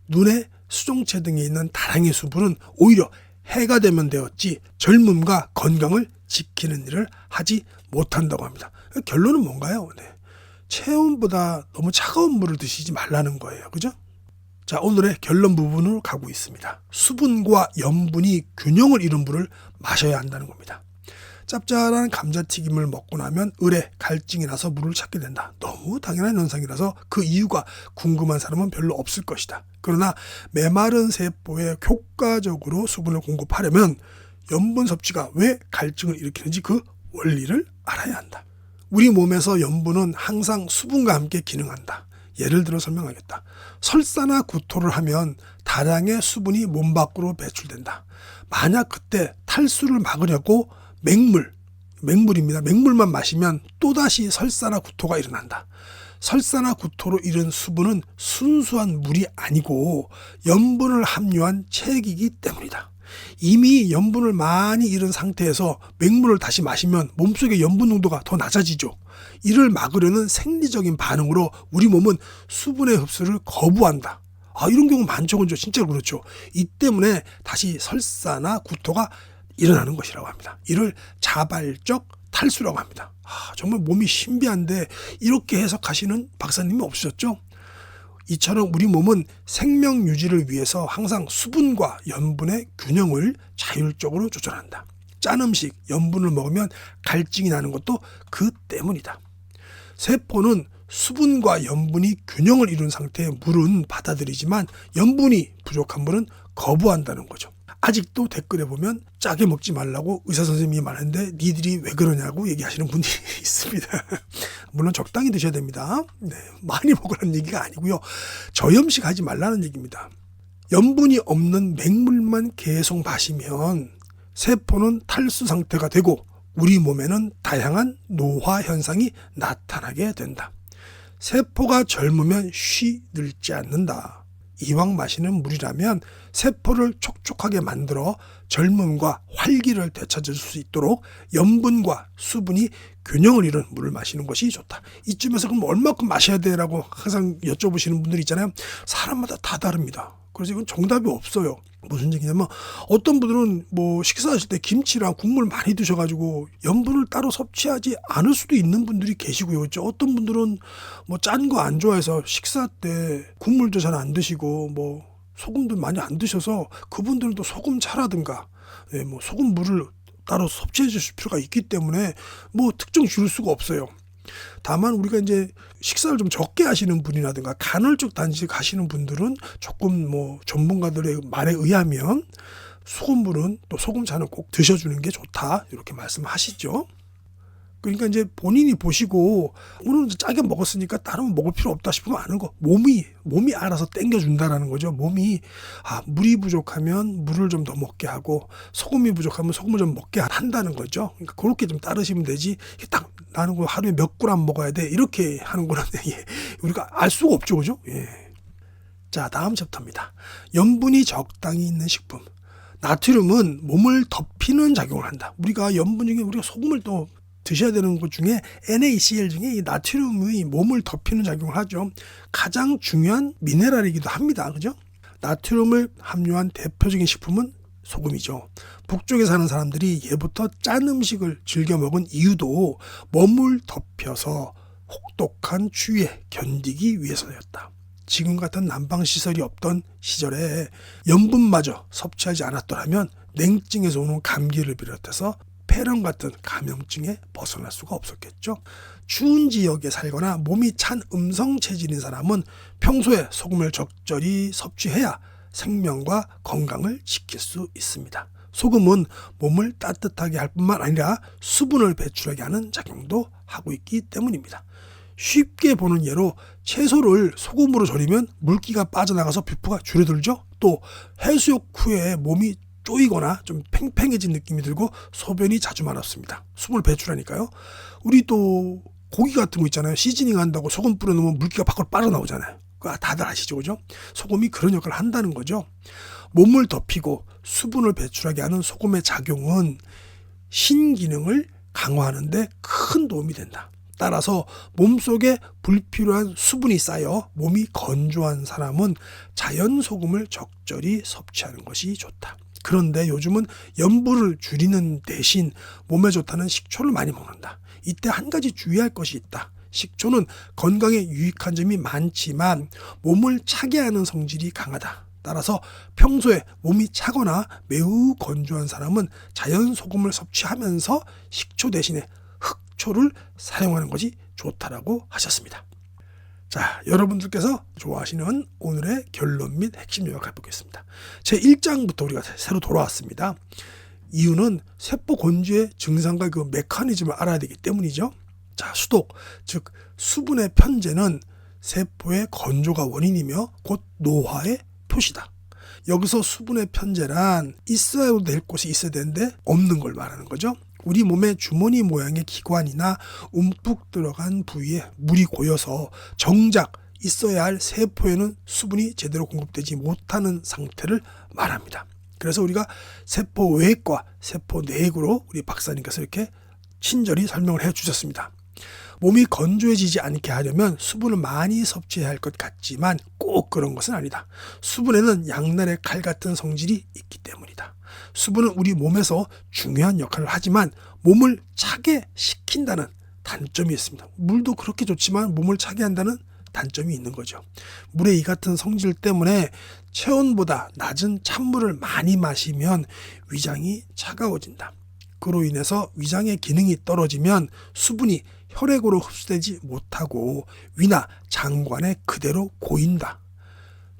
눈의 수종체 등에 있는 다량의 수분은 오히려 해가 되면 되었지 젊음과 건강을 지키는 일을 하지 못한다고 합니다. 결론은 뭔가요? 체온보다 너무 차가운 물을 드시지 말라는 거예요. 그죠? 자, 오늘의 결론 부분으로 가고 있습니다. 수분과 염분이 균형을 이룬 물을 마셔야 한다는 겁니다. 짭짤한 감자튀김을 먹고 나면 을에 갈증이 나서 물을 찾게 된다. 너무 당연한 현상이라서 그 이유가 궁금한 사람은 별로 없을 것이다. 그러나 메마른 세포에 효과적으로 수분을 공급하려면 염분 섭취가 왜 갈증을 일으키는지 그 원리를 알아야 한다. 우리 몸에서 염분은 항상 수분과 함께 기능한다. 예를 들어 설명하겠다. 설사나 구토를 하면 다량의 수분이 몸 밖으로 배출된다. 만약 그때 탈수를 막으려고 맹물입니다. 맹물만 마시면 또다시 설사나 구토가 일어난다. 설사나 구토로 이른 수분은 순수한 물이 아니고 염분을 함유한 체액이기 때문이다. 이미 염분을 많이 잃은 상태에서 맹물을 다시 마시면 몸속의 염분 농도가 더 낮아지죠. 이를 막으려는 생리적인 반응으로 우리 몸은 수분의 흡수를 거부한다. 이런 경우 많죠. 진짜로 그렇죠. 이 때문에 다시 설사나 구토가 일어나는 것이라고 합니다. 이를 자발적 탈수라고 합니다. 정말 몸이 신비한데 이렇게 해석하시는 박사님이 없으셨죠? 이처럼 우리 몸은 생명 유지를 위해서 항상 수분과 염분의 균형을 자율적으로 조절한다. 짠 음식, 염분을 먹으면 갈증이 나는 것도 그 때문이다. 세포는 수분과 염분이 균형을 이룬 상태의 물은 받아들이지만 염분이 부족한 물은 거부한다는 거죠. 아직도 댓글에 보면 짜게 먹지 말라고 의사선생님이 말하는데 니들이 왜 그러냐고 얘기하시는 분들이 있습니다. 물론 적당히 드셔야 됩니다. 많이 먹으라는 얘기가 아니고요. 저염식 하지 말라는 얘기입니다. 염분이 없는 맹물만 계속 마시면 세포는 탈수 상태가 되고 우리 몸에는 다양한 노화 현상이 나타나게 된다. 세포가 젊으면 쉬 늙지 않는다. 이왕 마시는 물이라면 세포를 촉촉하게 만들어 젊음과 활기를 되찾을 수 있도록 염분과 수분이 균형을 이룬 물을 마시는 것이 좋다. 이쯤에서 그럼 얼마큼 마셔야 돼라고 항상 여쭤보시는 분들이 있잖아요. 사람마다 다 다릅니다. 그래서 이건 정답이 없어요. 무슨 얘기냐면 어떤 분들은 식사하실 때 김치랑 국물 많이 드셔가지고 염분을 따로 섭취하지 않을 수도 있는 분들이 계시고요. 그렇죠? 어떤 분들은 짠 거 안 좋아해서 식사 때 국물도 잘 안 드시고 소금도 많이 안 드셔서 그분들은 또 소금차라든가 소금물을 따로 섭취해 주실 필요가 있기 때문에 특정 지을 수가 없어요. 다만 우리가 이제 식사를 좀 적게 하시는 분이라든가 간헐적 단식 하시는 분들은 조금 전문가들의 말에 의하면 소금물은 또 소금차는 꼭 드셔주는 게 좋다 이렇게 말씀하시죠. 그러니까 이제 본인이 보시고 오늘은 짜게 먹었으니까 다른 먹을 필요 없다 싶으면 아는 거 몸이 알아서 땡겨준다라는 거죠. 몸이 물이 부족하면 물을 좀 더 먹게 하고 소금이 부족하면 소금을 좀 먹게 한다는 거죠. 그러니까 그렇게 좀 따르시면 되지. 딱 나는 거 하루에 몇 그램 먹어야 돼 이렇게 하는 거는 우리가 알 수가 없죠, 그죠? 자, 다음 챕터입니다. 염분이 적당히 있는 식품. 나트륨은 몸을 덮이는 작용을 한다. 우리가 염분 중에 우리가 소금을 또 드셔야 되는 것 중에 NaCl 중에 이 나트륨이 몸을 덮이는 작용을 하죠. 가장 중요한 미네랄이기도 합니다. 그죠? 나트륨을 함유한 대표적인 식품은 소금이죠. 북쪽에 사는 사람들이 예부터 짠 음식을 즐겨 먹은 이유도 몸을 덮여서 혹독한 추위에 견디기 위해서였다. 지금 같은 난방시설이 없던 시절에 염분마저 섭취하지 않았더라면 냉증에서 오는 감기를 비롯해서 폐렴 같은 감염증에 벗어날 수가 없었겠죠. 추운 지역에 살거나 몸이 찬 음성 체질인 사람은 평소에 소금을 적절히 섭취해야 생명과 건강을 지킬 수 있습니다. 소금은 몸을 따뜻하게 할 뿐만 아니라 수분을 배출하게 하는 작용도 하고 있기 때문입니다. 쉽게 보는 예로 채소를 소금으로 절이면 물기가 빠져나가서 뷰프가 줄어들죠. 또 해수욕 후에 몸이 쪼이거나 좀 팽팽해진 느낌이 들고 소변이 자주 마렵습니다. 수분을 배출하니까요. 우리 또 고기 같은 거 있잖아요. 시즈닝 한다고 소금 뿌려놓으면 물기가 밖으로 빠져나오잖아요. 다들 아시죠, 그죠? 소금이 그런 역할을 한다는 거죠. 몸을 덮이고 수분을 배출하게 하는 소금의 작용은 신기능을 강화하는 데 큰 도움이 된다. 따라서 몸속에 불필요한 수분이 쌓여 몸이 건조한 사람은 자연 소금을 적절히 섭취하는 것이 좋다. 그런데 요즘은 염분을 줄이는 대신 몸에 좋다는 식초를 많이 먹는다. 이때 한 가지 주의할 것이 있다. 식초는 건강에 유익한 점이 많지만 몸을 차게 하는 성질이 강하다. 따라서 평소에 몸이 차거나 매우 건조한 사람은 자연 소금을 섭취하면서 식초 대신에 흑초를 사용하는 것이 좋다라고 하셨습니다. 자, 여러분들께서 좋아하시는 오늘의 결론 및 핵심 요약을 해보겠습니다. 제 1장부터 우리가 새로 돌아왔습니다. 이유는 세포 건조의 증상과 그 메커니즘을 알아야 되기 때문이죠. 자, 수독, 즉 수분의 편재는 세포의 건조가 원인이며 곧 노화의 표시다. 여기서 수분의 편재란 있어야 될 곳이 있어야 되는데 없는 걸 말하는 거죠. 우리 몸의 주머니 모양의 기관이나 움푹 들어간 부위에 물이 고여서 정작 있어야 할 세포에는 수분이 제대로 공급되지 못하는 상태를 말합니다. 그래서 우리가 세포 외액과 세포 내액으로 우리 박사님께서 이렇게 친절히 설명을 해 주셨습니다. 몸이 건조해지지 않게 하려면 수분을 많이 섭취해야 할 것 같지만 꼭 그런 것은 아니다. 수분에는 양날의 칼 같은 성질이 있기 때문이다. 수분은 우리 몸에서 중요한 역할을 하지만 몸을 차게 시킨다는 단점이 있습니다. 물도 그렇게 좋지만 몸을 차게 한다는 단점이 있는 거죠. 물의 이 같은 성질 때문에 체온보다 낮은 찬물을 많이 마시면 위장이 차가워진다. 그로 인해서 위장의 기능이 떨어지면 수분이 혈액으로 흡수되지 못하고 위나 장관에 그대로 고인다.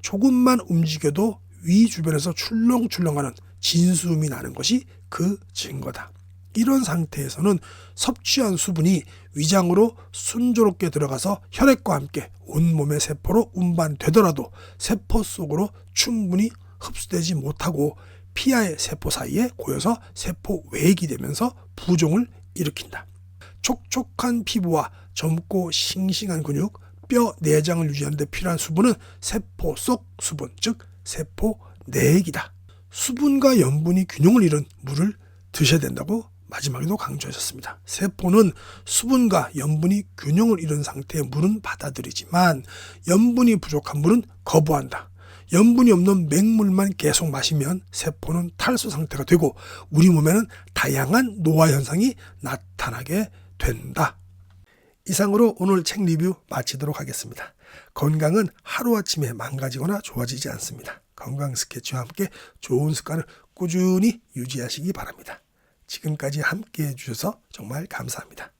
조금만 움직여도 위 주변에서 출렁출렁하는 진수음이 나는 것이 그 증거다. 이런 상태에서는 섭취한 수분이 위장으로 순조롭게 들어가서 혈액과 함께 온몸의 세포로 운반되더라도 세포 속으로 충분히 흡수되지 못하고 피하의 세포 사이에 고여서 세포 외액이 되면서 부종을 일으킨다. 촉촉한 피부와 젊고 싱싱한 근육, 뼈, 내장을 유지하는 데 필요한 수분은 세포 속 수분, 즉 세포 내액이다. 수분과 염분이 균형을 이룬 물을 드셔야 된다고 마지막에도 강조하셨습니다. 세포는 수분과 염분이 균형을 이룬 상태의 물은 받아들이지만 염분이 부족한 물은 거부한다. 염분이 없는 맹물만 계속 마시면 세포는 탈수 상태가 되고 우리 몸에는 다양한 노화 현상이 나타나게 된다. 이상으로 오늘 책 리뷰 마치도록 하겠습니다. 건강은 하루아침에 망가지거나 좋아지지 않습니다. 건강 스케치와 함께 좋은 습관을 꾸준히 유지하시기 바랍니다. 지금까지 함께해 주셔서 정말 감사합니다.